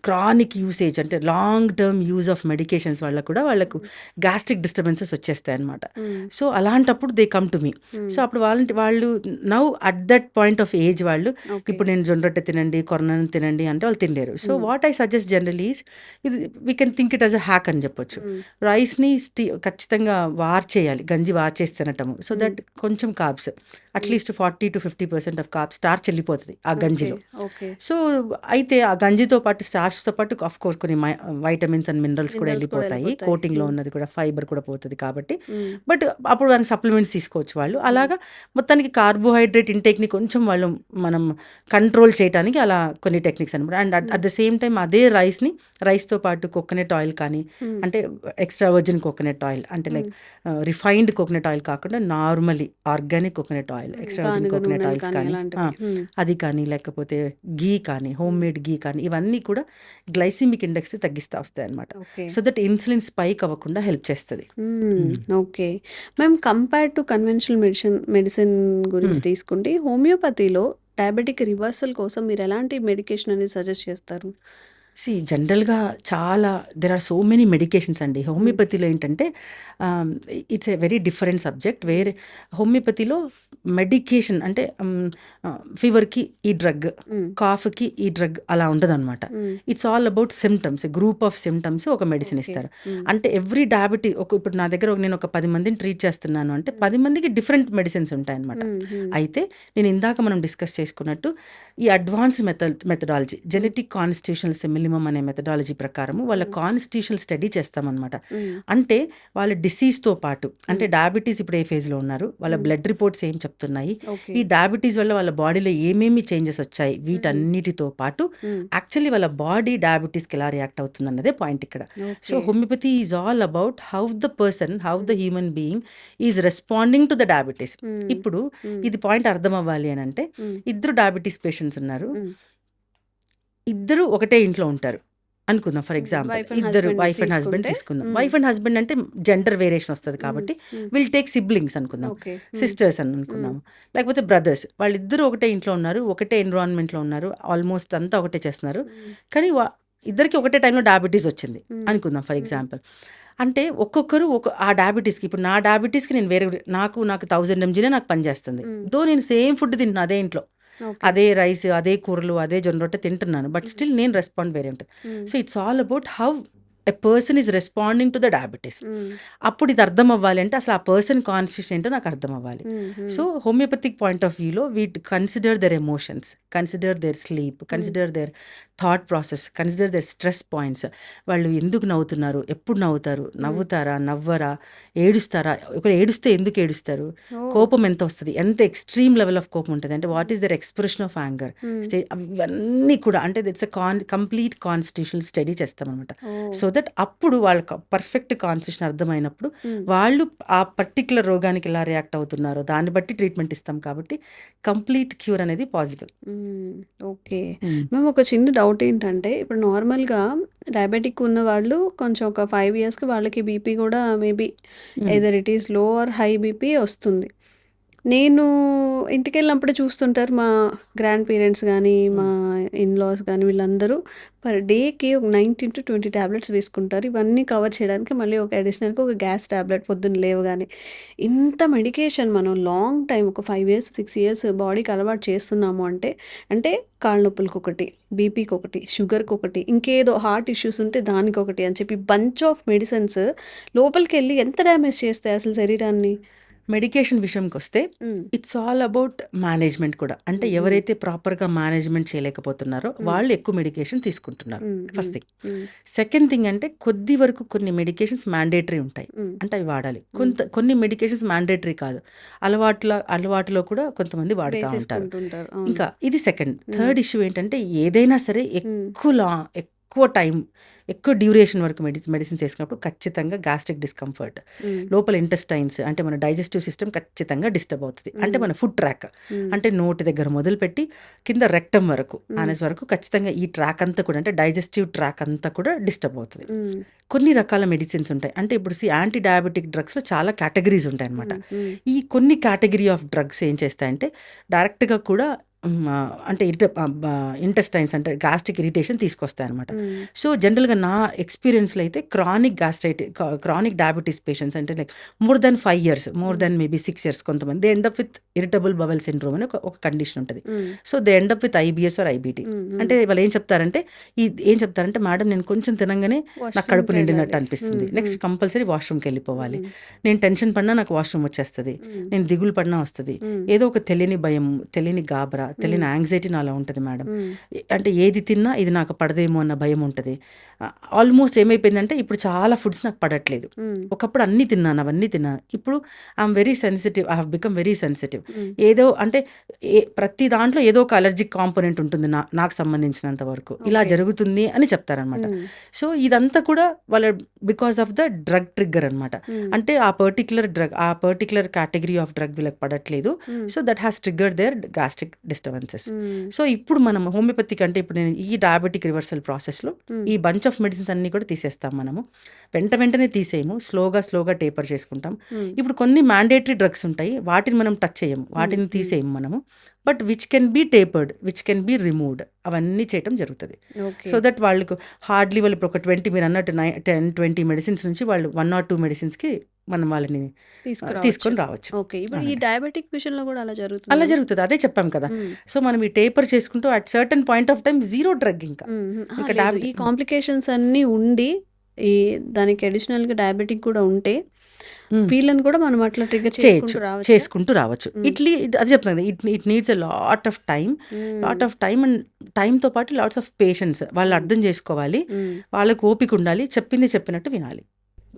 క్రానిక్ యూసేజ్ అంటే long term use of medications వల్ల కూడా వాళ్ళకు గ్యాస్ట్రిక్ డిస్టర్బెన్సెస్ వచ్చేస్తాయి అనమాట. సో అలాంటప్పుడు they come to me. So అప్పుడు వాళ్ళు now at that point of age వాళ్ళు ఇప్పుడు నేను జొన్న రొట్టె తినండి, కొరనను తినండి అంటే వాళ్ళు తినలేరు. So what I suggest generally is ఇది we can think it as a hack అని చెప్పొచ్చు. రైస్ని ఖచ్చితంగా చేయాలి, గంజి చేసి తినటము. సో దట్ కొంచెం కార్బ్స్ అట్లీస్ట్ 40-50% ఆఫ్ కార్బ్స్ స్టార్చ్ వెళ్ళిపోతుంది ఆ గంజిలో. సో అయితే ఆ గంజితో పాటు స్టార్చ్తో పాటు ఆఫ్ కోర్స్ కొన్ని వైటమిన్స్ అండ్ మినరల్స్ కూడా వెళ్ళిపోతాయి, కోటింగ్లో ఉన్నది కూడా, ఫైబర్ కూడా పోతుంది కాబట్టి. బట్ అప్పుడు దానికి సప్లిమెంట్స్ తీసుకోవచ్చు వాళ్ళు. అలాగా మొత్తానికి కార్బోహైడ్రేట్ ఇంటేక్ని కొంచెం వాళ్ళు మనం కంట్రోల్ చేయడానికి అలా కొన్ని టెక్నిక్స్ అనమాట. And at the same time అదే రైస్తో పాటు కోకోనట్ ఆయిల్ కానీ, అంటే ఎక్స్ట్రా వర్జిన్ కోకోనట్ ఆయిల్ అంటే లైక్ రిఫైన్డ్ కోకోనట్ ఆయిల్ కాకుండా normally organic coconut oil, extra virgin coconut oils కానీ అది కానీ, లేకపోతే గీ కానీ, హోమ్ మేడ్ గీ కానీ, ఇవన్నీ కూడా గ్లైసిమిక్ ఇండెక్స్ తగ్గిస్తూ వస్తాయి అనమాట. సో దట్ ఇన్సులిన్ స్పైక్ అవ్వకుండా హెల్ప్ చేస్తుంది. ఓకే. మేము కంపేర్ టు కన్వెన్షనల్ మెడిసిన్ గురించి తీసుకుంటే హోమియోపతిలో డయాబెటిక్ రివర్సల్ కోసం మీరు ఎలాంటి మెడికేషన్ అనేది సజెస్ట్ చేస్తారు? జనరల్గా చాలా there are so many medications అండి. హోమియోపతిలో ఏంటంటే it's a very different subject. వేరే హోమియోపతిలో మెడికేషన్ అంటే ఫీవర్కి ఈ డ్రగ్, కాఫ్కి ఈ డ్రగ్ అలా ఉండదు అనమాట. It's all about symptoms, group of symptoms ఒక మెడిసిన్ ఇస్తారు. అంటే ఎవ్రీ డయాబెటీ ఇప్పుడు నా దగ్గర నేను ఒక 10 మందిని ట్రీట్ చేస్తున్నాను అంటే 10 మందికి డిఫరెంట్ మెడిసిన్స్ ఉంటాయన్నమాట. అయితే నేను ఇందాక మనం డిస్కస్ చేసుకున్నట్టు ఈ advance methodology, genetic constitutional similimum అనే మెథడాలజీ ప్రకారము వాళ్ళ కాన్స్టిట్యూషనల్ స్టడీ చేస్తామన్నమాట. అంటే వాళ్ళ డిసీజ్తో పాటు, అంటే డయాబెటీస్ ఇప్పుడు ఏ ఫేజ్లో ఉన్నారు, వాళ్ళ బ్లడ్ రిపోర్ట్స్ ఏం చెప్తున్నాయి, ఈ డయాబెటీస్ వల్ల వాళ్ళ బాడీలో ఏమేమి చేంజెస్ వచ్చాయి, వీటన్నిటితో పాటు యాక్చువల్లీ వాళ్ళ బాడీ డయాబెటీస్కి ఎలా రియాక్ట్ అవుతుంది అన్నదే పాయింట్ ఇక్కడ. So homeopathy is all about how the human being is responding to the diabetes. ఇప్పుడు ఇది పాయింట్ అర్థం అవ్వాలి అని అంటే, ఇద్దరు డయాబెటీస్ పేషెంట్స్ ఉన్నారు, ఇద్దరు ఒకటే ఇంట్లో ఉంటారు అనుకుందాం. ఫర్ ఎగ్జాంపుల్ ఇద్దరు వైఫ్ అండ్ హస్బెండ్ తీసుకుందాం. వైఫ్ అండ్ హస్బెండ్ అంటే జెండర్ వేరియేషన్ వస్తుంది కాబట్టి విల్ టేక్ సిబ్లింగ్స్ అనుకుందాం, సిస్టర్స్ అని అనుకుందాం, లేకపోతే బ్రదర్స్. వాళ్ళిద్దరూ ఒకటే ఇంట్లో ఉన్నారు, ఒకటే ఎన్విరాన్మెంట్లో ఉన్నారు, ఆల్మోస్ట్ అంతా ఒకటే చేస్తున్నారు, కానీ ఇద్దరికి ఒకటే టైంలో డయాబెటీస్ వచ్చింది అనుకుందాం ఫర్ ఎగ్జాంపుల్. అంటే ఒక్కొక్కరు ఆ డయాబెటీస్కి, ఇప్పుడు నా డయాబెటీస్కి నేను నాకు 1000 mg నాకు పనిచేస్తుంది, దో నేను సేమ్ ఫుడ్ తింటున్నాను అదే ఇంట్లో, అదే రైస్, అదే కూరలు, అదే జొన్న రొట్టె తింటున్నాను, బట్ స్టిల్ నేను రెస్పాండ్ వేరే ఉంటుంది. So it's all about how a person is responding to the diabetes. అప్పుడు ఇది అర్థం అవ్వాలి అంటే అసలు ఆ పర్సన్ కాన్స్టిట్యూషన్ ఏంటో నాకు అర్థం అవ్వాలి. సో హోమియోపతిక్ పాయింట్ ఆఫ్ వ్యూలో we consider their emotions, consider their sleep, consider their thought process, consider their stress points. వాళ్ళు ఎందుకు నవ్వుతున్నారు, ఎప్పుడు నవ్వుతారు, నవ్వుతారా, నవ్వరా, ఏడుస్తారా, ఒకరు ఏడుస్తే ఎందుకు ఏడుస్తారు, కోపం ఎంత వస్తుంది, ఎంత ఎక్స్ట్రీమ్ లెవెల్ ఆఫ్ కోపం ఉంటుంది, అంటే what is their expression of anger stage, అవన్నీ కూడా అంటే ఇట్స్ కంప్లీట్ కాన్స్టిట్యూషనల్ స్టడీ చేస్తామన్నమాట. సో దట్ అప్పుడు వాళ్ళకి పర్ఫెక్ట్ కాన్స్టిట్యూషన్ అర్థమైనప్పుడు వాళ్ళు ఆ పర్టికులర్ రోగానికి ఎలా రియాక్ట్ అవుతున్నారో దాన్ని బట్టి ట్రీట్మెంట్ ఇస్తాం, కాబట్టి కంప్లీట్ క్యూర్ అనేది పాసిబుల్. ఓకే. మేము ఒక చిన్న డౌట్ ఏంటంటే, ఇప్పుడు నార్మల్గా డయాబెటిక్ ఉన్న వాళ్ళు కొంచెం ఒక 5 yearsకి వాళ్ళకి బీపీ కూడా maybe either it is low or high BP వస్తుంది. నేను ఇంటికెళ్ళినప్పుడే చూస్తుంటారు మా గ్రాండ్ పేరెంట్స్ కానీ, మా ఇన్లాస్ కానీ, వీళ్ళందరూ పర్ డేకి ఒక 19 to 20 ట్యాబ్లెట్స్ వేసుకుంటారు. ఇవన్నీ కవర్ చేయడానికి మళ్ళీ ఒక అడిషనల్గా ఒక గ్యాస్ ట్యాబ్లెట్ పొద్దున్న లేవగానే. ఇంత మెడికేషన్ మనం లాంగ్ టైం ఒక 5 years 6 years బాడీకి అలవాటు చేస్తున్నాము అంటే కాళ్ళ నొప్పులకి ఒకటి, బీపీకి ఒకటి, షుగర్కి ఒకటి, ఇంకేదో హార్ట్ ఇష్యూస్ ఉంటే దానికి ఒకటి అని చెప్పి బంచ్ ఆఫ్ మెడిసిన్స్ లోపలికి వెళ్ళి ఎంత డ్యామేజ్ చేస్తాయి అసలు శరీరాన్ని. మెడికేషన్ విషయంకి వస్తే ఇట్స్ ఆల్ అబౌట్ మేనేజ్మెంట్ కూడా. అంటే ఎవరైతే ప్రాపర్గా మేనేజ్మెంట్ చేయలేకపోతున్నారో వాళ్ళు ఎక్కువ మెడికేషన్ తీసుకుంటున్నారు, ఫస్ట్ థింగ్. సెకండ్ థింగ్ అంటే కొద్ది వరకు కొన్ని మెడికేషన్స్ మ్యాండేటరీ ఉంటాయి, అంటే అవి వాడాలి. కొన్ని మెడికేషన్స్ మ్యాండేటరీ కాదు, అలవాటులో కూడా కొంతమంది వాడుతూ ఉంటారు. ఇంకా ఇది సెకండ్. థర్డ్ ఇష్యూ ఏంటంటే ఏదైనా సరే ఎక్కువ టైం, ఎక్కువ డ్యూరేషన్ వరకు మెడిసిన్స్ వేసుకున్నప్పుడు ఖచ్చితంగా గ్యాస్ట్రిక్ డిస్కంఫర్ట్, లోపల ఇంటెస్టైన్స్ అంటే మన డైజెస్టివ్ సిస్టమ్ ఖచ్చితంగా డిస్టర్బ్ అవుతుంది. అంటే మన ఫుడ్ ట్రాక్ అంటే నోటి దగ్గర మొదలుపెట్టి కింద రెక్టమ్ వరకు, ఆనస్ వరకు ఖచ్చితంగా ఈ ట్రాక్ అంతా కూడా, అంటే డైజెస్టివ్ ట్రాక్ అంతా కూడా డిస్టర్బ్ అవుతుంది. కొన్ని రకాల మెడిసిన్స్ ఉంటాయి, అంటే ఇప్పుడు యాంటీ డయాబెటిక్ డ్రగ్స్లో చాలా కేటగిరీస్ ఉంటాయి అనమాట. ఈ కొన్ని కేటగిరీ ఆఫ్ డ్రగ్స్ ఏం చేస్తాయంటే డైరెక్ట్గా కూడా అంటే ఇంటెస్టైన్స్ అంటే గ్యాస్ట్రిక్ ఇరిటేషన్ తీసుకొస్తాయి అనమాట. హ్మ్. సో జనరల్గా నా ఎక్స్పీరియన్స్లో అయితే క్రానిక్ డయాబెటీస్ పేషెంట్స్ అంటే like more than 5 years, more than maybe 6 years కొంతమంది they end up with irritable bowel syndrome అని ఒక కండిషన్ ఉంటుంది. Hmm. So they end up with IBS or IBT. Hmm. అంటే వాళ్ళు ఏం చెప్తారంటే మేడం నేను కొంచెం తినంగానే నాకు కడుపు వాష్‌రూమ్‌కి నిండినట్టు వెళ్ళాలి. అనిపిస్తుంది, హ్మ్. నెక్స్ట్ హ్మ్. కంపల్సరీ వాష్రూమ్కి వెళ్ళిపోవాలి, హ్మ్. నేను టెన్షన్ పడినా నాకు వాష్రూమ్ వచ్చేస్తుంది, హ్మ్. నేను దిగులు పడినా వస్తుంది, హ్మ్. ఏదో ఒక తెలియని భయం, తెలియని గాబరా, తెలియని హ్మ్. యాంగ్జైటీ నాలో ఉంటుంది మేడం. హ్మ్. అంటే ఏది తిన్నా ఇది నాకు పడదేమో అన్న భయం ఉంటుంది. ఆల్మోస్ట్ ఏమైపోయిందంటే ఇప్పుడు చాలా ఫుడ్స్ నాకు పడట్లేదు. హ్మ్. ఒకప్పుడు అన్నీ తిన్నాను, అవన్నీ తిన్నాను. ఇప్పుడు I'm very sensitive, I have become very sensitive. హ్మ్. ఏదో అంటే ప్రతి దాంట్లో ఏదో ఒక అలర్జిక్ కాంపోనెంట్ ఉంటుంది నాకు సంబంధించినంత వరకు. ఇలా ఓకే. జరుగుతుంది అని చెప్తారనమాట. హ్మ్. సో ఇదంతా కూడా వాళ్ళ because of the drug trigger అనమాట. హ్మ్. అంటే ఆ పర్టిక్యులర్ కేటగిరీ ఆఫ్ డ్రగ్ వీళ్ళకి పడట్లేదు. Hmm. So that has triggered their gastric disturbances. Hmm. సో ఇప్పుడు మనం హోమియోపతిక్ అంటే ఇప్పుడు నేను ఈ డయాబెటిక్ రివర్సల్ ప్రాసెస్లో హ్మ్. ఈ బంచ్ ఆఫ్ మెడిసిన్స్ అన్నీ కూడా తీసేస్తాం మనము. వెంటనే తీసేయము, స్లోగా టేపర్ చేసుకుంటాం. హ్మ్. ఇప్పుడు కొన్ని మ్యాండేటరీ డ్రగ్స్ ఉంటాయి, వాటిని మనం టచ్ చేయము, వాటిని తీసేయము మనము. But which can be tapered, which can be removed, అవన్నీ చేయటం జరుగుతుంది. ఓకే. సో దట్ వాళ్ళకు హార్డ్లీ వాళ్ళు ఇప్పుడు ఒక 20 మీరు అన్నట్టు 10-20 మెడిసిన్స్ నుంచి వాళ్ళు 1 or 2 మెడిసిన్స్కి మనం వాళ్ళని తీసుకురావచ్చు. తీసుకొని రావచ్చు. ఓకే. ఇప్పుడు ఈ అవునండి. డయాబెటిక్ విషయంలో గూడా అలా అలా జరుగుతుందా? జరుగుతుంది, అదే చెప్పాం కదా. హ్మ్. సో మనం ఈ టేపర్ చేసుకుంటూ at certain point of time zero drug ఇంకా హుహు. అహా! ఇంకా లేదు. ఈ కాంప్లికేషన్స్ అన్నీ ఉండి, ఈ దానికి అడిషనల్‌గా డయాబెటిక్ కూడా ఉంటే, వీళ్ళని కూడా మనం అట్లా ట్రిగ్గర్ చేసుకుంటూ రావచ్చా? చేసుకుంటూ రావచ్చు. హ్మ్. అది చెప్తాను కదా, it needs a lot of time, హ్మ్. అండ్ టైంతో పాటు లాట్స్ ఆఫ్ పేషెన్స్. వాళ్ళు హ్మ్. అర్థం చేసుకోవాలి, హ్మ్. వాళ్ళకు ఓపిక ఉండాలి, చెప్పింది చెప్పినట్టు వినాలి.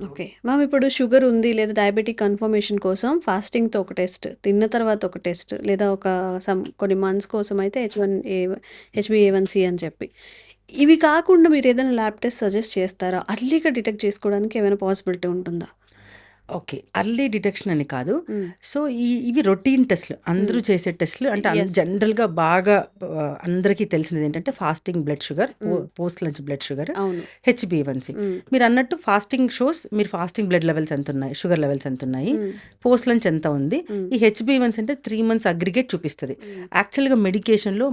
ఓకే. మ్యామ్ ఇప్పుడు షుగర్ ఉంది లేదా డయాబెటిక్ కన్ఫర్మేషన్ కోసం ఫాస్టింగ్‌తో ఒక టెస్ట్, తిన్న తర్వాత ఒక టెస్ట్ లేదా ఒక కొన్ని మంత్స్ కోసం అయితే హెచ్‌బీఏవన్సీ అని చెప్పి. ఇవి కాకుండా మీరేదైనా ల్యాబ్ టెస్ట్ సజెస్ట్ చేస్తారా? అర్లీగా డిటెక్ట్ చేసుకోవడానికి ఏమైనా పాసిబిలిటీ ఉంటుందా? ఓకే. అర్లీ డిటెక్షన్ అని కాదు. హ్మ్. సో, ఇవి రొటీన్ టెస్ట్‌లు. అందరూ హ్మ్. చేసే టెస్ట్‌లు. అంటే యెస్. జనరల్‌గా బాగా అందరికీ తెలిసినదేంటంటే fasting blood sugar, hmm. Post lunch blood sugar, అవును. హెచ్‌బీఏవన్సీ. హ్మ్. మీరన్నట్టు ఫాస్టింగ్ షోస్ మీరు ఫాస్టింగ్ బ్లడ్ లెవెల్స్ ఎంతున్నాయి, షుగర్ లెవెల్స్ ఎంతున్నాయి, హ్మ్. పోస్ట్ లంచ్ ఎంత ఉంది. హ్మ్. ఈ హెచ్‌బీఏవన్సీ అంటే 3 months అగ్రిగేట్ చూపిస్తది. హ్మ్. యాక్చువల్‌గా మెడికేషన్‌లో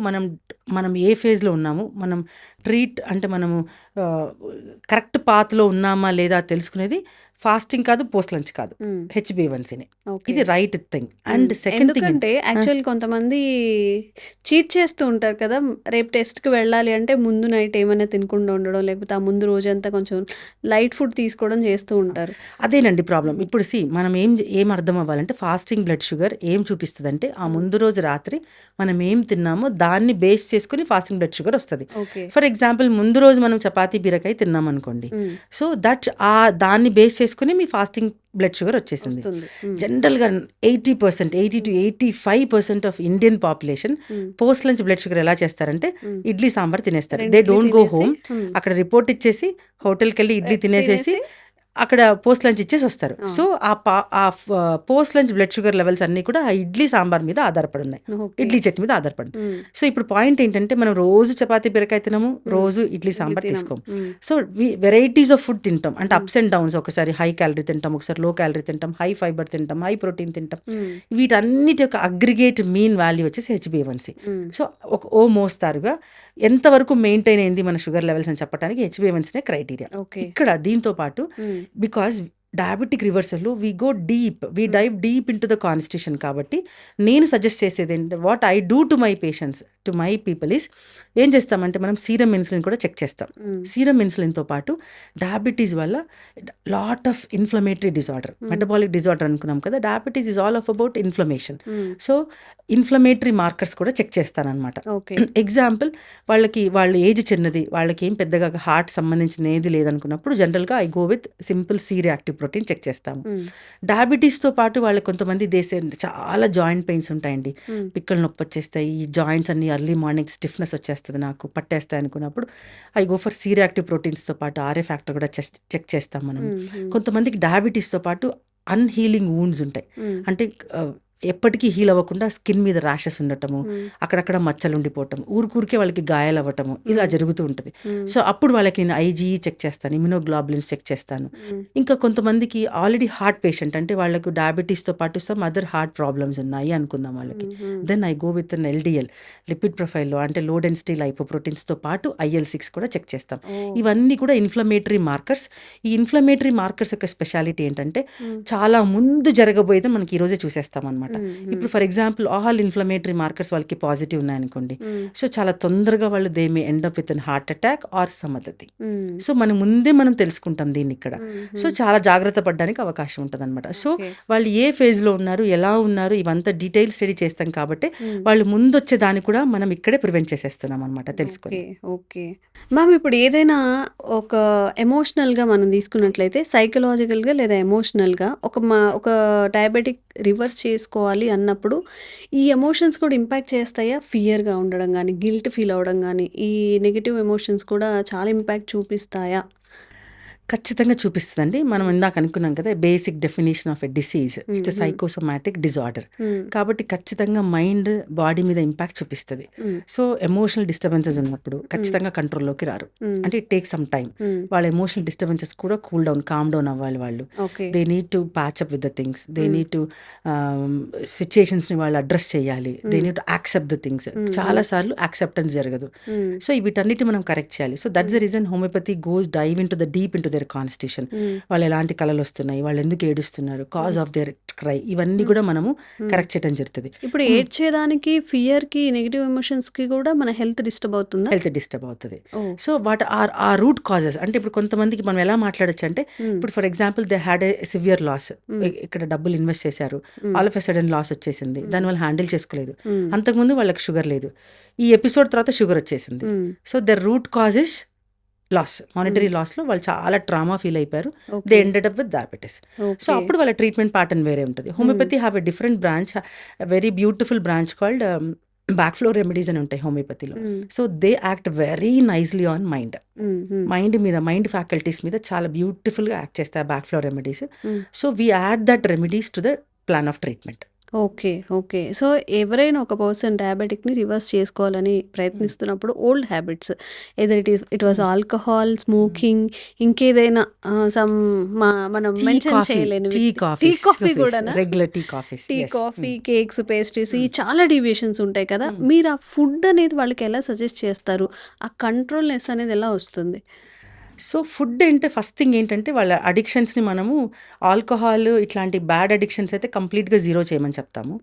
మనం ఏ ఫేజ్‌లో ఉన్నాము, మనం అంటే మనము ఆహ్, కరెక్ట్ పాత్‌లో ఉన్నామా లేదా తెలుసుకునేది ఫాస్టింగ్ కాదు, పోస్ట్ లంచ్ కాదు, హ్మ్. హెచ్‌బీఏవన్సీనే. ఓకే. ఇది రైట్ థింగ్. హ్మ్. అండ్ సెకండ్ థింగ్ ఎందుకంటే యాక్చువల్ కొంతమంది చీట్ చేస్తూ ఉంటారు కదా! రేపు టెస్ట్‌కి వెళ్ళాలి అంటే ముందు నైట్ ఏమైనా తినకుండా ఉండడం, లేకపోతే ఆ ముందు రోజంతా కొంచెం లైట్ ఫుడ్ తీసుకోవడం చేస్తూ ఉంటారు. అదేనండి ప్రాబ్లమ్. హ్మ్. ఇప్పుడు మనం ఏం అర్థం అవ్వాలంటే ఫాస్టింగ్ బ్లడ్ షుగర్ ఏం చూపిస్తదంటే ఆ హ్మ్. ముందు రోజు రాత్రి మనం ఏం తిన్నామో దాన్ని బేస్ చేసుకొని ఫాస్టింగ్ బ్లడ్ షుగర్ వస్తది. ఓకే. ఫర్ ఎగ్జాంపుల్ ముందు రోజు మనం చపాతీ, బీరకాయ తిన్నామనుకోండి. హ్మ్. సో దాన్ని బేస్ చేసుకొని మీ ఫాస్టింగ్ బ్లడ్ షుగర్ వచ్చేసింది. వస్తుంది. హ్మ్. జనరల్‌గా 80%, 80-85% ఆఫ్ ఇండియన్ పాపులేషన్ హ్మ్. పోస్ట్ లంచ్ బ్లడ్ షుగర్ ఎలా చేస్తారంటే హ్మ్. ఇడ్లీ సాంబార్ తినేస్తారు. 2 దే ఇడ్లీ డోంట్ గో తినేసి హోమ్. అక్కడ రిపోర్ట్ ఇచ్చేసి హోటల్‌కెళ్ళి ఇడ్లీ తినేసేసి తినేసి అక్కడ పోస్ట్ లంచ్ ఇచ్చేసి వస్తారు. ఆ! So, post lunch blood sugar levels అన్నీ కూడా ఆ ఇడ్లీ సాంబార్ మీద ఆధారపడి ఉన్నాయి, ఓకే. ఇడ్లీ చట్నీ మీద ఆధారపడింది. హ్మ్. సో, ఇప్పుడు పాయింట్ ఏంటంటే మనం రోజు చపాతీ, బీరకాయ తినము, హ్మ్. రోజు ఇడ్లీ ఇడ్లీ సాంబార్ తినం. తీసుకోము. హ్మ్. సో, వెరైటీస్ ఆఫ్ ఫుడ్ తింటాం. అంటే హ్మ్. అప్స్ అండ్ డౌన్స్, ఒకసారి హై క్యాలరీ తింటాం, ఒకసారి లో క్యాలరీ తింటాం, హై ఫైబర్ తింటాం, హై ప్రోటీన్ తింటాం. హ్మ్. వీటన్నిటి యొక్క అగ్రిగేట్ మీన్ వాల్యూ వచ్చేసి హెచ్‌బీఏవన్సీ. హ్మ్. సో, ఓ మోస్తారుగా ఎంతవరకు మెయింటైన్ అయింది మన షుగర్ లెవెల్స్ అని చెప్పడానికి హెచ్‌బీఏవన్సీనే క్రైటీరియా. ఓకే. ఇక్కడ దీంతో పాటు హ్మ్. బికాజ్ డయాబెటిక్ రివర్సల్‌లో we hmm. Dive deep into the constitution కాబట్టి నేను సజెస్ట్ చేసేది ఏంటంటే what I do to my patients, to my people is ఏం చేస్తామంటే మనం సీరమ్ ఇన్సులిన్ కూడా చెక్ చేస్తాం. హ్మ్. సీరమ్ ఇన్సులిన్‌తో పాటు డయాబెటీస్ వల్ల lot of inflammatory disorder, hmm. Metabolic disorder అనుకున్నాం కదా. Diabetes is all about inflammation. Hmm. So, inflammatory markers కూడా చెక్ చేస్తాననమాట. ఓకే. ఎగ్జాంపుల్ వాళ్ళ ఏజ్ చిన్నది, వాళ్ళకేం పెద్దగా హార్ట్ సంబంధించింది ఏది లేదనుకున్నప్పుడు జనరల్‌గా I go with simple C reactive protein check చేస్తాము. హ్మ్. డయాబెటీస్‌తో పాటు వాళ్ళకి కొంతమంది చాలా జాయింట్ పెయిన్స్ ఉంటాయండి. హ్మ్. పిక్కలు నొప్పొచ్చేస్తాయి, ఈ జాయింట్స్ అన్నీ ఎర్లీ మార్నింగ్ స్టిఫ్‌నెస్ వచ్చేస్తది నాకు, పట్టేస్తాయి అనుకున్నప్పుడు I go for C reactive ప్రోటీన్స్‌తో పాటు ఆర్ఏ ఫ్యాక్టర్ కూడా చెక్ చేస్తాం మనము. హ్మ్. హ్మ్. కొంతమందికి డయాబెటీస్‌తో పాటు అన్‌హీలింగ్ వూండ్స్ ఉంటాయి. హ్మ్. అంటే ఎప్పటికీ హీల్ అవ్వకుండా స్కిన్ మీద ర్యాషెస్ ఉండటము, అక్కడక్కడ మచ్చలు ఉండిపోవటం, ఊరికే వాళ్ళకి గాయాలు అవ్వటము ఇలా జరుగుతూ ఉంటుంది. సో అప్పుడు వాళ్ళకి నేను ఐజీఈ చెక్ చేస్తాను, ఇమ్యునోగ్లోబులిన్స్ చెక్ చేస్తాను. ఇంకా కొంతమందికి ఆల్రెడీ హార్ట్ పేషెంట్, అంటే వాళ్ళకు డయాబెటీస్తో పాటు సమ్ అదర్ హార్ట్ ప్రాబ్లమ్స్ ఉన్నాయి అనుకుందాం వాళ్ళకి. Then I go with an LDL lipid ప్రొఫైల్లో, అంటే లో డెన్సిటీ లైపోప్రోటీన్స్తో పాటు IL-6 కూడా చెక్ చేస్తాం. ఇవన్నీ కూడా ఇన్ఫ్లమేటరీ మార్కర్స్. ఈ ఇన్ఫ్లమేటరీ మార్కర్స్ యొక్క స్పెషాలిటీ ఏంటంటే చాలా ముందు జరగబోయేది మనకి ఈరోజే చూసేస్తాం అనమాట. ఇప్పుడు for example all inflammatory markers వాళ్ళకి పాజిటివ్ ఉన్నాయనుకోండి, సో చాలా తొందరగా వాళ్ళు they may end up with an heart attack or some other thing. So మనం తెలుసుకుంటాం దీన్ని ఇక్కడ. సో చాలా జాగ్రత్త పడడానికి అవకాశం ఉంటుంది అనమాట. సో వాళ్ళు ఏ ఫేజ్లో ఉన్నారు, ఎలా ఉన్నారు, ఇవంతా డీటెయిల్ స్టడీ చేస్తాం కాబట్టి వాళ్ళు ముందు వచ్చే దాన్ని కూడా మనం ఇక్కడే ప్రివెంట్ చేసేస్తున్నాం అనమాట తెలుసుకొని. ఓకే మ్యామ్, ఇప్పుడు ఏదైనా ఒక ఎమోషనల్గా మనం తీసుకున్నట్లయితే సైకలాజికల్గా లేదా ఎమోషనల్గా ఒక డయాబెటిక్ రివర్స్ చేసుకోవాలి అన్నప్పుడు ఈ ఎమోషన్స్ కూడా ఇంపాక్ట్ చేస్తాయా? ఫియర్గా ఉండడం కానీ, గిల్ట్ ఫీల్ అవ్వడం కానీ, ఈ నెగిటివ్ ఎమోషన్స్ కూడా చాలా ఇంపాక్ట్ చూపిస్తాయా? ఖచ్చితంగా చూపిస్తుందండి. మనం ఇందాక అనుకున్నాం కదా, basic definition of a disease it's psychosomatic disorder. కాబట్టి ఖచ్చితంగా మైండ్ బాడీ మీద ఇంపాక్ట్ చూపిస్తుంది. సో ఎమోషనల్ డిస్టర్బెన్సెస్ ఉన్నప్పుడు ఖచ్చితంగా కంట్రోల్లోకి రారు. అంటే ఇట్ టేక్ సమ్ టైమ్. వాళ్ళ ఎమోషనల్ డిస్టర్బెన్సెస్ కూడా కామ్ డౌన్ అవ్వాలి. వాళ్ళు they need to patch up with the things, they need to సిచ్యుయేషన్స్ని వాళ్ళు అడ్రస్ చేయాలి, they need to accept the things. చాలా సార్లు యాక్సెప్టెన్స్ జరగదు. సో వీటన్నిటి మనం కరెక్ట్ చేయాలి. So that's the reason homeopathy goes dive into the deep into constitution. వాళ్ళు ఎలాంటి కళలు వస్తున్నాయి, వాళ్ళు ఎందుకు ఏడుస్తున్నారు, కాజ్ ఆఫ్ దేర్ క్రై, ఇవన్నీ కూడా మనము కరెక్ట్ చేయడం జరుగుతుంది. ఇప్పుడు ఏడ్చేదానికి, ఫియర్ కి, నెగిటివ్ ఎమోషన్స్ కి కూడా మన హెల్త్ డిస్టర్బ్ అవుతుంది. సో వాట్ ఆర్ ఆ రూట్ కాజెస్. అంటే ఇప్పుడు కొంతమందికి మనం ఎలా మాట్లాడచ్చు అంటే, ఇప్పుడు for example they had a severe loss, ఇక్కడ డబ్బులు ఇన్వెస్ట్ చేశారు, all of a sudden loss వచ్చేసింది, దాని వాళ్ళు హ్యాండిల్ చేసుకోలేదు. అంతకుముందు వాళ్ళకి షుగర్ లేదు, ఈ ఎపిసోడ్ తర్వాత షుగర్ వచ్చేసింది. So the root causes loss, monetary లాస్లో వాళ్ళు చాలా ట్రామా ఫీల్ అయిపోయారు. They ended up with diabetes. So అప్పుడు వాళ్ళ ట్రీట్మెంట్ ప్యాటర్న్ వేరే ఉంటుంది. Homeopathy have a different branch, very beautiful branch called back flow remedies అని ఉంటాయి హోమియోపతిలో. So they act very nicely on mind faculties మీద చాలా బ్యూటిఫుల్గా యాక్ట్ చేస్తాయి back flow remedies. So we add that remedies to the plan of treatment. Okay. So ఎవరైనా ఒక person డయాబెటిక్ని రివర్స్ చేసుకోవాలని ప్రయత్నిస్తున్నప్పుడు old habits, either it was alcohol, smoking, ఇంకేదైనా మనం మెన్షన్ చేయలేని టీ కాఫీ కూడా, regular tea coffee, cakes, pastries, ఈ చాలా డీవియేషన్స్ ఉంటాయి కదా. మీరు ఆ ఫుడ్ అనేది వాళ్ళకి ఎలా సజెస్ట్ చేస్తారు? ఆ కంట్రోల్నెస్ అనేది ఎలా వస్తుంది? సో ఫుడ్ అంటే ఫస్ట్ థింగ్ ఏంటంటే వాళ్ళ అడిక్షన్స్ని మనము ఆల్కహాల్ ఇట్లాంటి బ్యాడ్ అడిక్షన్స్ అయితే కంప్లీట్గా జీరో చేయమని చెప్తాము.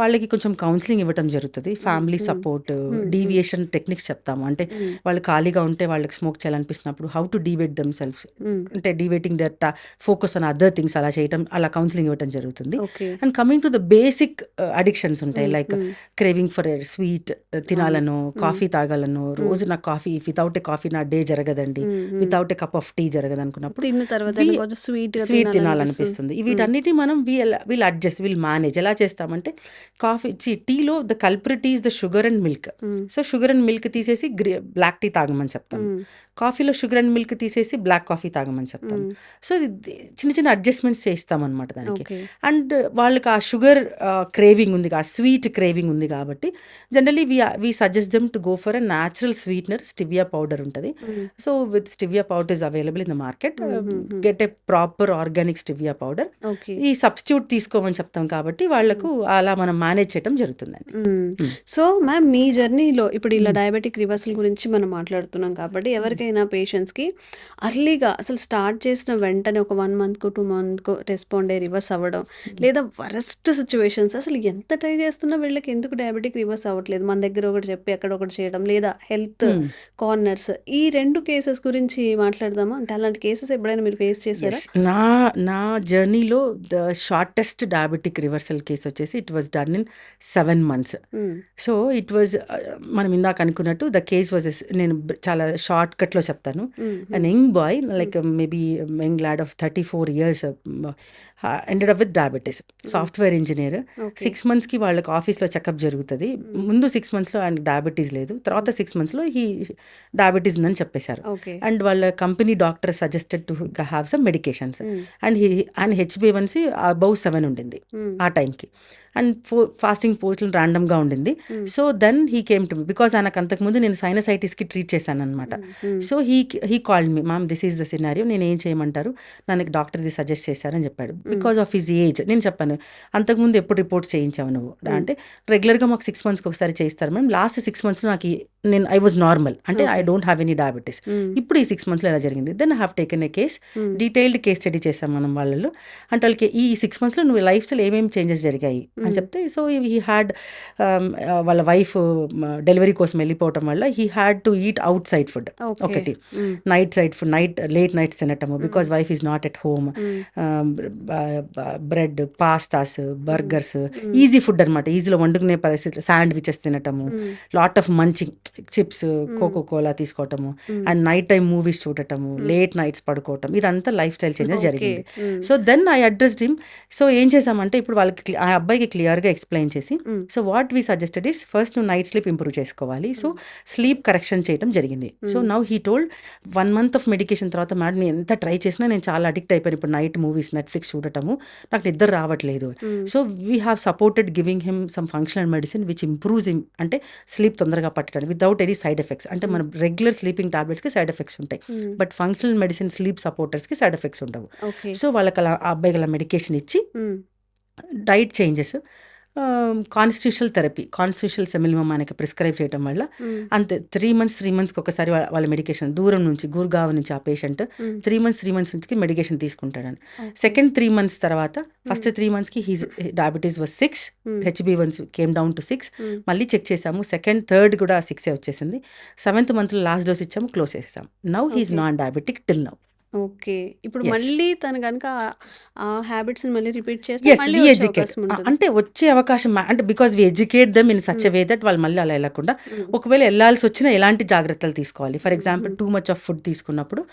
వాళ్ళకి కొంచెం కౌన్సిలింగ్ ఇవ్వడం జరుగుతుంది, ఫ్యామిలీ సపోర్ట్, డీవియేషన్ టెక్నిక్స్ చెప్తాము. అంటే వాళ్ళు ఖాళీగా ఉంటే వాళ్ళకి స్మోక్ చేయాలనిపిస్తున్నప్పుడు how to deviate them selves, అంటే deviating their focus on other things, అలా చేయటం, అలా కౌన్సిలింగ్ ఇవ్వడం జరుగుతుంది. And coming to the basic addictions ఉంటాయి, లైక్ క్రేవింగ్ ఫర్ స్వీట్ తినాలను, కాఫీ తాగాలను, రోజు నాకు కాఫీ, వితౌట్ ఏ కాఫీ నా డే జరగదండి, without a cup of tea జరగదనుకున్నప్పుడు స్వీట్ తినాలనిపిస్తుంది. వీటన్నిటి మనం వీల్ అడ్జస్ట్, వీల్ మేనేజ్. ఎలా చేస్తామంటే టీలో the culprit is the sugar and milk. So sugar and milk తీసేసి బ్లాక్ టీ తాగమని చెప్తాం. కాఫీలో షుగర్ అండ్ మిల్క్ తీసేసి బ్లాక్ కాఫీ తాగమని చెప్తాం. సో చిన్న చిన్న అడ్జస్ట్మెంట్స్ చేస్తాం అనమాట దానికి. అండ్ వాళ్ళకి ఆ షుగర్ క్రేవింగ్ ఉంది, ఆ స్వీట్ క్రేవింగ్ ఉంది కాబట్టి generally we suggest them to go for a natural sweetener. Stevia powder ఉంటుంది. So with stevia powder is available in the market. Get a proper organic stevia powder. ఈ substitute తీసుకోమని చెప్తాం కాబట్టి వాళ్ళకు అలా మనం మేనేజ్ చేయడం జరుగుతుందండి. సో మ్యామ్, మీ జర్నీలో ఇప్పుడు ఇలా డయాబెటిక్ రివర్సల్ గురించి మనం మాట్లాడుతున్నాం కాబట్టి ఎవరికైనా పేషెంట్స్కి అర్లీగా అసలు స్టార్ట్ చేసిన వెంటనే ఒక 1 month 2 month రెస్పాండ్ అయ్యి రివర్స్ అవ్వడం, లేదా వరస్ట్ సిచ్యువేషన్స్, అసలు ఎంత ట్రై చేస్తున్నా వీళ్ళకి ఎందుకు డయాబెటిక్ రివర్స్ అవ్వట్లేదు, మన దగ్గర ఒకటి చెప్పి అక్కడ ఒకటి చేయడం, లేదా హెల్త్ కార్నర్స్, ఈ 2 కేసెస్ గురించి మాట్లాడదామా? అంటే అలాంటి కేసెస్ ఎప్పుడైనా మీరు ఫేస్ చేశారా? నా జర్నీలో the shortest diabetic reversal case వచ్చేసి it was done in 7 months. So it was, మనం ఇందాక అనుకున్నట్టు ద కేస్ వాజ్, నేను చాలా షార్ట్ కట్లో చెప్తాను. అన్ young boy, like maybe young lot of 34 years, ended up with diabetes. Software engineer. 6 monthsకి వాళ్ళకి ఆఫీస్లో చెకప్ జరుగుతుంది. ముందు 6 monthsలో ఆయనకి డయాబెటీస్ లేదు, తర్వాత 6 monthsలో డయాబెటీస్ ఉందని చెప్పేశారు. అండ్ వాళ్ళ company doctor suggested to have some medications. And HbA1c above 7 ఉండింది ఆ టైంకి. అండ్ ఫాస్టింగ్ పోస్టులు ర్యాండమ్గా ఉండింది. So then he came to me because ఆయనకు అంతకుముందు నేను సైనసైటిస్కి ట్రీట్ చేశాను అనమాట. So he called me, ma'am this is the scenario, నేను ఏం చేయమంటారు, నాకు డాక్టర్ ఇది సజెస్ట్ చేశారని చెప్పాడు. Because of his age. నేను చెప్పాను, అంతకుముందు ఎప్పుడు రిపోర్ట్ చేయించావు నువ్వు అంటే, రెగ్యులర్గా మాకు 6 monthsకి ఒకసారి చేయిస్తారు మ్యామ్, లాస్ట్ 6 monthsలో నాకు ఐ వాజ్ నార్మల్, అంటే I don't have any diabetes. ఇప్పుడు ఈ 6 monthsలో ఎలా జరిగింది, then I have taken a case, detailed case study చేసాం మనం వాళ్ళు. అంటే వాళ్ళకి ఈ 6 monthsలో నువ్వు లైఫ్ స్టైల్ ఏమేమి చేంజెస్ జరిగాయి అని చెప్తే, సో హీ హ్యాడ్ వాళ్ళ వైఫ్ డెలివరీ కోసం వెళ్ళిపోవటం వల్ల he had to eat outside food. ఒకటి night side food, late nights తినటము, because wife is not at home. Bread, pastas, burgers, easy food అనమాట, ఈజీలో వండుకునే పరిస్థితులు, శాండ్విచెస్ తినటము, lot of munching, chips, Coca Cola తీసుకోవటము, అండ్ నైట్ టైం మూవీస్ చూడటము, late nights పడుకోవటం, ఇదంతా లైఫ్ స్టైల్ చేంజెస్ జరిగింది. So then I addressed him. సో ఏం చేసామంటే, ఇప్పుడు వాళ్ళకి ఆ అబ్బాయికి క్లియర్గా ఎక్స్ప్లెయిన్ చేసి, so what we suggested is, first నువ్వు నైట్ స్లీప్ ఇంప్రూవ్ చేసుకోవాలి. సో స్లీప్ కరెక్షన్ చేయడం జరిగింది. So now he told 1 month of medication తర్వాత, మేడం నేను ఎంత ట్రై చేసినా నేను చాలా అడిక్ట్ అయిపోయాను ఇప్పుడు నైట్ మూవీస్, నెట్ఫ్లిక్స్ చూడటము, నాకు నిద్ర రావట్లేదు. So we have supported giving him some functional medicine which improves him, అంటే స్లీప్ తొందరగా పట్టడానికి వితౌట్ ఎనీ సైడ్ ఎఫెక్ట్స్. అంటే మన రెగ్యులర్ స్లీపింగ్ టాబ్లెట్స్కి సైడ్ ఎఫెక్ట్స్ ఉంటాయి, బట్ ఫంక్షనల్ మెడిసిన్ స్లీప్ సపోర్టర్స్కి సైడ్ ఎఫెక్ట్స్ ఉండవు. సో వాళ్ళకి అలా ఆ అబ్బాయికి అలా మెడికేషన్ ఇచ్చి, diet changes, constitutional therapy, constitutional similimum ఆయనకి ప్రిస్క్రైబ్ చేయడం వల్ల అంతే 3 monthsకి ఒకసారి వాళ్ళ మెడికేషన్, దూరం నుంచి గుర్గావ్ నుంచి ఆ పేషెంట్ 3 months నుంచి మెడికేషన్ తీసుకుంటాడని. సెకండ్ 3 months తర్వాత, ఫస్ట్ 3 monthsకి his diabetes was 6, HbA1c came down to 6. మళ్ళీ చెక్ చేసాము, సెకండ్ థర్డ్ కూడా 6 వచ్చేసింది. 7th monthలో లాస్ట్ డోస్ ఇచ్చాము, క్లోజ్ చేసేసాము. Now he is non diabetic till now. Okay. ఇప్పుడు మళ్ళీ తను గనుక ఆ హ్యాబిట్స్‌ని మళ్ళీ రిపీట్ చేస్తే ఎస్, మళ్ళీ వి వచ్చే ఎడ్యుకేట్, అవకాశం ఉంటదా? అంటే వచ్చే అవకాశం, అంటే because we educate them in such a way that వాళ్ళు మళ్ళీ అలా వెళ్ళకుండా, ఒకవేళ వెళ్ళాల్సి వచ్చినా ఎలాంటి జాగ్రత్తలు తీసుకోవాలి, for example two much of food తీసుకున్నప్పుడు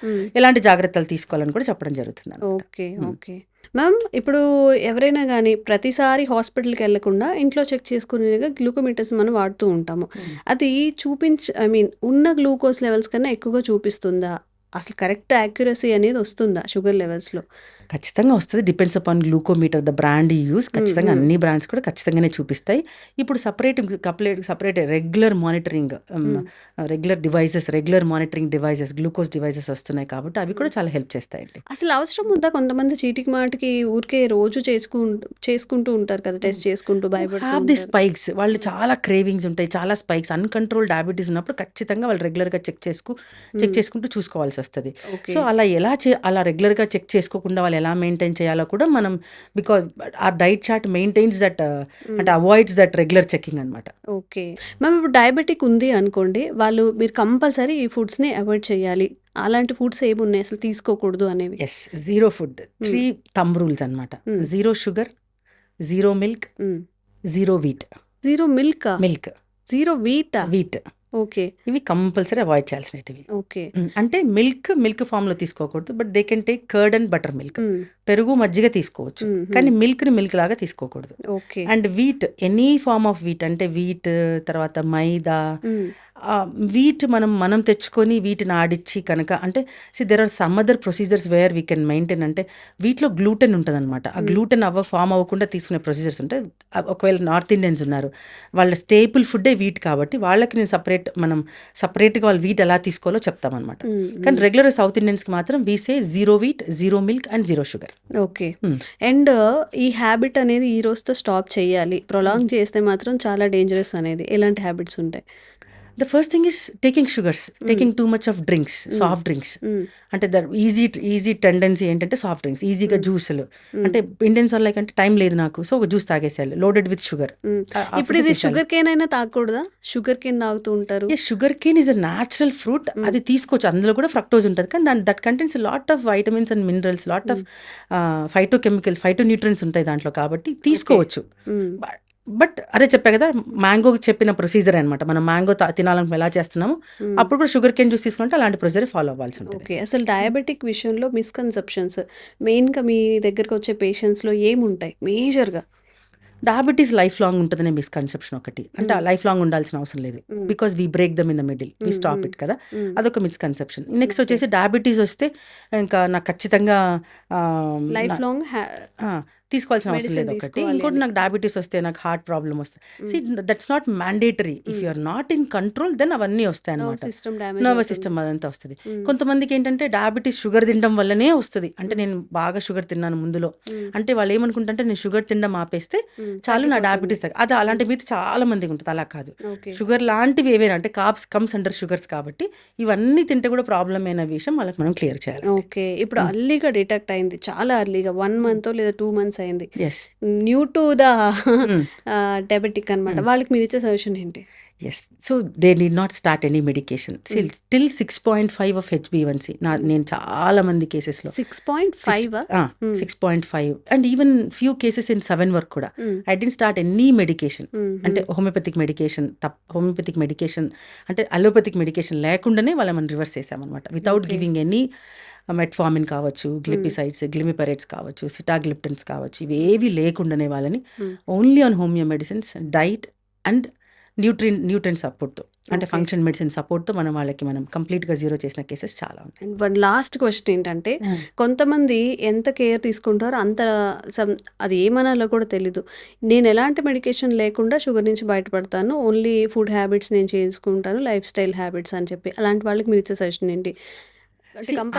ఎలాంటి జాగ్రత్తలు తీసుకోవాలని కూడా చెప్పడం జరుగుతుంది. ఓకే. ఓకే. మ్యామ్, ఇప్పుడు ఎవరైనా గానీ ప్రతిసారి హాస్పిటల్‌కి వెళ్ళకుండా ఇంట్లో చెక్ చేసుకునేగా గ్లూకోమీటర్స్ మనం వాడుతూ ఉంటాము. అది ఉన్న గ్లూకోజ్ లెవెల్స్ కన్నా ఎక్కువగా చూపిస్తుందా? అసలు కరెక్ట్ యాక్యురసీ అనేది వస్తుందా షుగర్ లెవెల్స్‌లో? ఖచ్చితంగా వస్తుంది. Depends upon glucometer, the brand you use. ఖచ్చితంగా అన్ని బ్రాండ్స్ కూడా ఖచ్చితంగానే చూపిస్తాయి. ఇప్పుడు separate regular monitoring, regular monitoring devices, glucose devices వస్తున్నాయి కాబట్టి అవి కూడా చాలా హెల్ప్ చేస్తాయండి. అసలు అవసరం ఉందా? కొంతమంది చీటికి మాటికి ఊరికే రోజు చేసుకుంటూ ఉంటారు కదా, టెస్ట్ చేసుకుంటూ భయపడుతూ హ్యావ్ ది ఉంటారు. స్పైక్స్, వాళ్ళు చాలా క్రేవింగ్స్ ఉంటాయి, చాలా స్పైక్స్, అన్కంట్రోల్ డయాబెటీస్ ఉన్నప్పుడు ఖచ్చితంగా వాళ్ళు రెగ్యులర్గా చెక్ చేసుకుంటూ చూసుకోవాల్సి వస్తుంది. ఓకే. సో అలా అలా రెగ్యులర్గా చెక్ చేసుకోకుండా వాళ్ళు ఎలా మెయింటైన్ చేయాలో కూడా మనం, బికాజ్ ఆ డైట్ చార్ట్ మెయింటైన్స్ దట్, అంటే అవాయిడ్స్ దట్ రెగ్యులర్ చెకింగ్ అనమాట. ఓకే. మ్యామ్, ఇప్పుడు డయాబెటిక్ ఉంది అనుకోండి, మీరు కంపల్సరీ ఈ ఫుడ్స్‌ని అవాయిడ్ చేయాలి, అలాంటి ఫుడ్స్ ఏమున్నాయి అసలు తీసుకోకూడదు అనేవి? Yes, zero food, 3 thumb rules అనమాట. 0 షుగర్, 0 మిల్క్, 0 వీట్. 0 మిల్కా? మిల్క్, 0 వీటా? Wheat, okay. ఇవి కంపల్సరీ అవాయిడ్ చేయాల్సినవి. ఓకే. అంటే మిల్క్ ఫామ్లో తీసుకోకూడదు, but they can take curd and butter milk, పెరుగు మజ్జిగ తీసుకోవచ్చు, కానీ మిల్క్ని మిల్క్ లాగా తీసుకోకూడదు. Okay. And wheat, any form of wheat, అంటే వీట్ తర్వాత మైదా, వీట్ మనం తెచ్చుకొని వీటిని ఆడిచ్చి కనుక, అంటే there are some other procedures where we can maintain, అంటే వీటిలో గ్లూటెన్ ఉంటుంది అనమాట. ఆ గ్లూటెన్ ఫామ్ అవ్వకుండా తీసుకునే ప్రొసీజర్స్ ఉంటాయి. ఒకవేళ నార్త్ ఇండియన్స్ ఉన్నారు, వాళ్ళ స్టేపుల్ ఫుడ్డే వీట్ కాబట్టి వాళ్ళకి నేను సపరేట్గా వాళ్ళు వీట్ ఎలా తీసుకోవాలో చెప్తామన్నమాట. కానీ రెగ్యులర్ సౌత్ ఇండియన్స్కి మాత్రం వీసే 0 wheat, 0 milk and 0 sugar. Okay. And ఈ హ్యాబిట్ అనేది ఈ రోజుతో స్టాప్ చేయాలి, ప్రొలాంగ్ చేస్తే మాత్రం చాలా డేంజరస్ అనేది, ఎలాంటి హ్యాబిట్స్ ఉంటాయి? The first thing is taking sugars, taking too much of drinks, soft drinks. అంటే ద ఈజీ టెండెన్సీ ఏంటంటే సాఫ్ట్ డ్రింక్స్, ఈజీగా జ్యూసులు. అంటే ఇండియన్స్ వాళ్ళ అంటే టైం లేదు నాకు, సో ఒక జ్యూస్ తాగేసేయాలి లోడెడ్ విత్ షుగర్. ఇప్పుడు ఇది షుగర్ కేన్ అయినా తాగకూడదా? షుగర్ కేన్ తాగుతూ ఉంటారు. Sugar cane is a natural fruit, అది తీసుకోవచ్చు, అందులో కూడా ఫ్రక్టోజ్ ఉంటుంది, కానీ that contents lot of vitamins and minerals, lot of phytonutrients ఉంటాయి దాంట్లో, కాబట్టి తీసుకోవచ్చు. బట్ అదే చెప్పా కదా, మ్యాంగోకి చెప్పిన ప్రొసీజర్ అనమాట. మనం మ్యాంగో తినాలని ఎలా చేస్తున్నాము, అప్పుడు కూడా షుగర్ కేన్ జ్యూస్ తీసుకుంటే అలాంటి ప్రొసీజర్ ఫాలో అవ్వాల్సి ఉంటుంది. ఓకే. అసలు డయాబెటిక్ విషయంలో మిస్కన్సెప్షన్స్ మెయిన్గా మీ దగ్గరకు వచ్చే పేషెంట్స్లో ఏముంటాయి మేజర్గా? డయాబెటీస్ లైఫ్ లాంగ్ ఉంటుందనే మిస్కన్సెప్షన్ ఒకటి, అంటే లైఫ్ లాంగ్ ఉండాల్సిన అవసరం లేదు, because we break them in the middle, we stop it కదా, అదొక మిస్కన్సెప్షన్. నెక్స్ట్ వచ్చేసి డయాబెటీస్ వస్తే ఇంకా నాకు ఖచ్చితంగా లైఫ్ లాంగ్ తీసుకోవాల్సిన అవసరం లేదు ఒకటి. తీసుకోవాలి ఇంకోటి అని. నాకు డయాబెటీస్ వస్తే, నాకు హార్ట్ ప్రాబ్లమ్ వస్తే, that's not mandatory. If you are not in control then అవన్నీ వస్తాయి అనమాట. సిస్టమ్ డ్యామేజ్ నర్వస్ సిస్టమ్ అదంతా వస్తుంది. కొంతమందికి ఏంటంటే డయాబెటీస్ షుగర్ తినడం వల్లనే వస్తుంది. అంటే నేను బాగా షుగర్ తిన్నాను ముందులో అంటే వాళ్ళు ఏమనుకుంటే నేను షుగర్ తినడం ఆపేస్తే చాలు నా డయాబెటీస్ అది అలాంటి మీద చాలా మందికి ఉంటుంది. అలా కాదు, ఓకే. షుగర్ లాంటివి ఏవైనా అంటే కాప్స్ కమ్స్ అండర్ షుగర్స్ కాబట్టి ఇవన్నీ తింటే కూడా ప్రాబ్లం అయిన విషయం వాళ్ళకి మనం క్లియర్ చేయాలి. ఓకే. ఇప్పుడు అర్లీగా డిటెక్ట్ అయింది, చాలా అర్లీగా 1 month లేదా 2 months అయింది, as new to the diabetic అనమాట, వాళ్ళకి మీరు ఇచ్చే సజెషన్ ఏంటి? Yes so they need not start any medication still 6.5 of HbA1c. నేను చాలా మంది కేసెస్లో 6.5 6.5 and even few cases in 7 వరకు కూడా I don't start any medication. అంటే హోమియోపతిక్ మెడికేషన్ అంటే అలోపతిక్ మెడికేషన్ లేకుండానే వాళ్ళని మనం రివర్స్ చేసామన్నమాట. వితౌట్ గివింగ్ ఎనీ మెట్ఫార్మిన్ కావచ్చు, గ్లిపిసైడ్స్, గ్లిమిపరేట్స్ కావచ్చు, సిటాగ్లిప్టన్స్ కావచ్చు, ఇవేవి లేకుండానే వాళ్ళని only on homeo medicines, diet and Nutrine సపోర్ట్తో అంటే ఫంక్షన్ మెడిసిన్ సపోర్ట్తో మనం కంప్లీట్గా జీరో చేసిన కేసెస్ చాలా ఉన్నాయి. అండ్ వన్ లాస్ట్ క్వశ్చన్ ఏంటంటే, కొంతమంది ఎంత కేర్ తీసుకుంటారో అంత అది ఏమనాలో కూడా తెలీదు. నేను ఎలాంటి మెడికేషన్ లేకుండా షుగర్ నుంచి బయటపడతాను, ఓన్లీ ఫుడ్ హ్యాబిట్స్ నేను చేసుకుంటాను, లైఫ్ స్టైల్ హ్యాబిట్స్ అని చెప్పి, అలాంటి వాళ్ళకి మీరు ఇచ్చే సజెషన్ ఏంటి?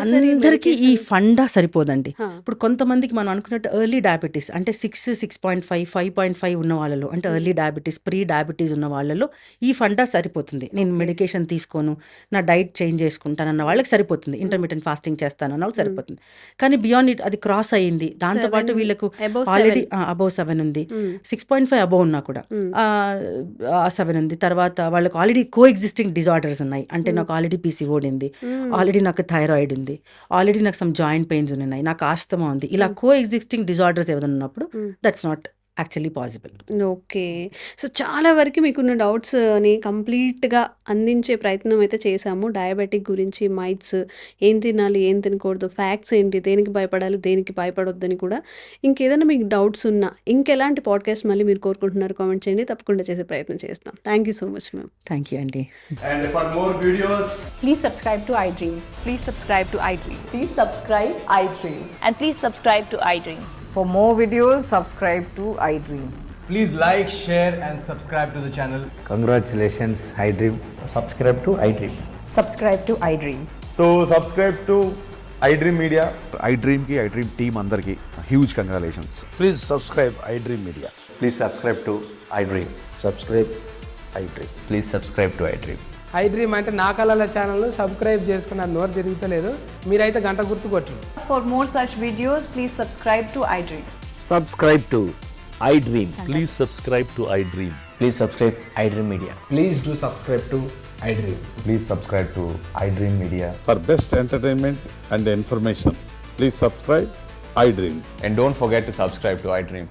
అందరికీ ఈ ఫండా సరిపోదండి. ఇప్పుడు కొంతమందికి మనం అనుకున్నట్టు ఎర్లీ డయాబెటీస్ అంటే 6.5 5.5 ఉన్న వాళ్ళలో అంటే ఎర్లీ డయాబెటీస్, ప్రీ డయాబెటీస్ ఉన్న వాళ్ళలో ఈ ఫండా సరిపోతుంది. నేను మెడికేషన్ తీసుకోను, నా డైట్ చేంజ్ చేసుకుంటాను అన్న వాళ్ళకి సరిపోతుంది, ఇంటర్మీడియట్ ఫాస్టింగ్ చేస్తాను అన్న వాళ్ళకి సరిపోతుంది. కానీ బియాండ్ ఇట్ అది క్రాస్ అయ్యింది, దాంతోపాటు వీళ్ళకు ఆల్రెడీ అబౌవ్ 7 ఉంది, 6.5 అబౌవ్ ఉన్నా కూడా 7 ఉంది, తర్వాత వాళ్ళకు ఆల్రెడీ కో ఎగ్జిస్టింగ్ డిజార్డర్స్ ఉన్నాయి. అంటే నాకు ఆల్రెడీ PCOD ఉంది, ఆల్రెడీ నాకు థైరాయిడ్ ఉంది, ఆల్రెడీ నాకు సమ్ జాయింట్ పెయిన్స్ ఉన్నాయి, నాకు ఆస్తమా ఉంది, ఇలా కో ఎగ్జిస్టింగ్ డిజార్డర్స్ ఏదైనా ఉన్నప్పుడు that's not actually possible. Okay. So చాలా వరకు మీకున్న డౌట్స్ని కంప్లీట్గా అందించే ప్రయత్నం అయితే చేశాము. డయాబెటిక్ గురించి, మైట్స్, ఏం తినాలి ఏం తినకూడదు, ఫ్యాక్ట్స్ ఏంటి, దేనికి భయపడాలి దేనికి భయపడొద్దని కూడా. ఇంకేదైనా మీకు డౌట్స్ ఉన్నా, ఇంకెలాంటి పాడ్కాస్ట్ మళ్ళీ మీరు కోరుకుంటున్నారు కామెంట్ చేయండి, తప్పకుండా చేసే ప్రయత్నం చేస్తాం. Thank you so much ma'am. Thank you అండి. And for more videos, Please subscribe to iDream. Please subscribe to iDream. Please subscribe iDream. And please subscribe to iDream. For more videos, subscribe to iDream. please like, share and subscribe to the channel. Congratulations, iDream. Subscribe to iDream. Subscribe to iDream. So subscribe to iDream Media. iDream ki iDream team andarki huge congratulations. Please subscribe iDream Media. Please subscribe to iDream. Subscribe iDream. Please subscribe to iDream. iDream అంటే నా కళల channel subscribe చేసుకున్న నోరు తిరుగుతలేదు, మీరైతే గంట గుర్తు కొట్టండి. For more such videos, please subscribe to iDream. Subscribe to iDream. Please subscribe to iDream. Please subscribe iDream Media. Please do subscribe to iDream. Please subscribe to iDream Media. For best entertainment and information, please subscribe iDream. And don't forget to subscribe to iDream.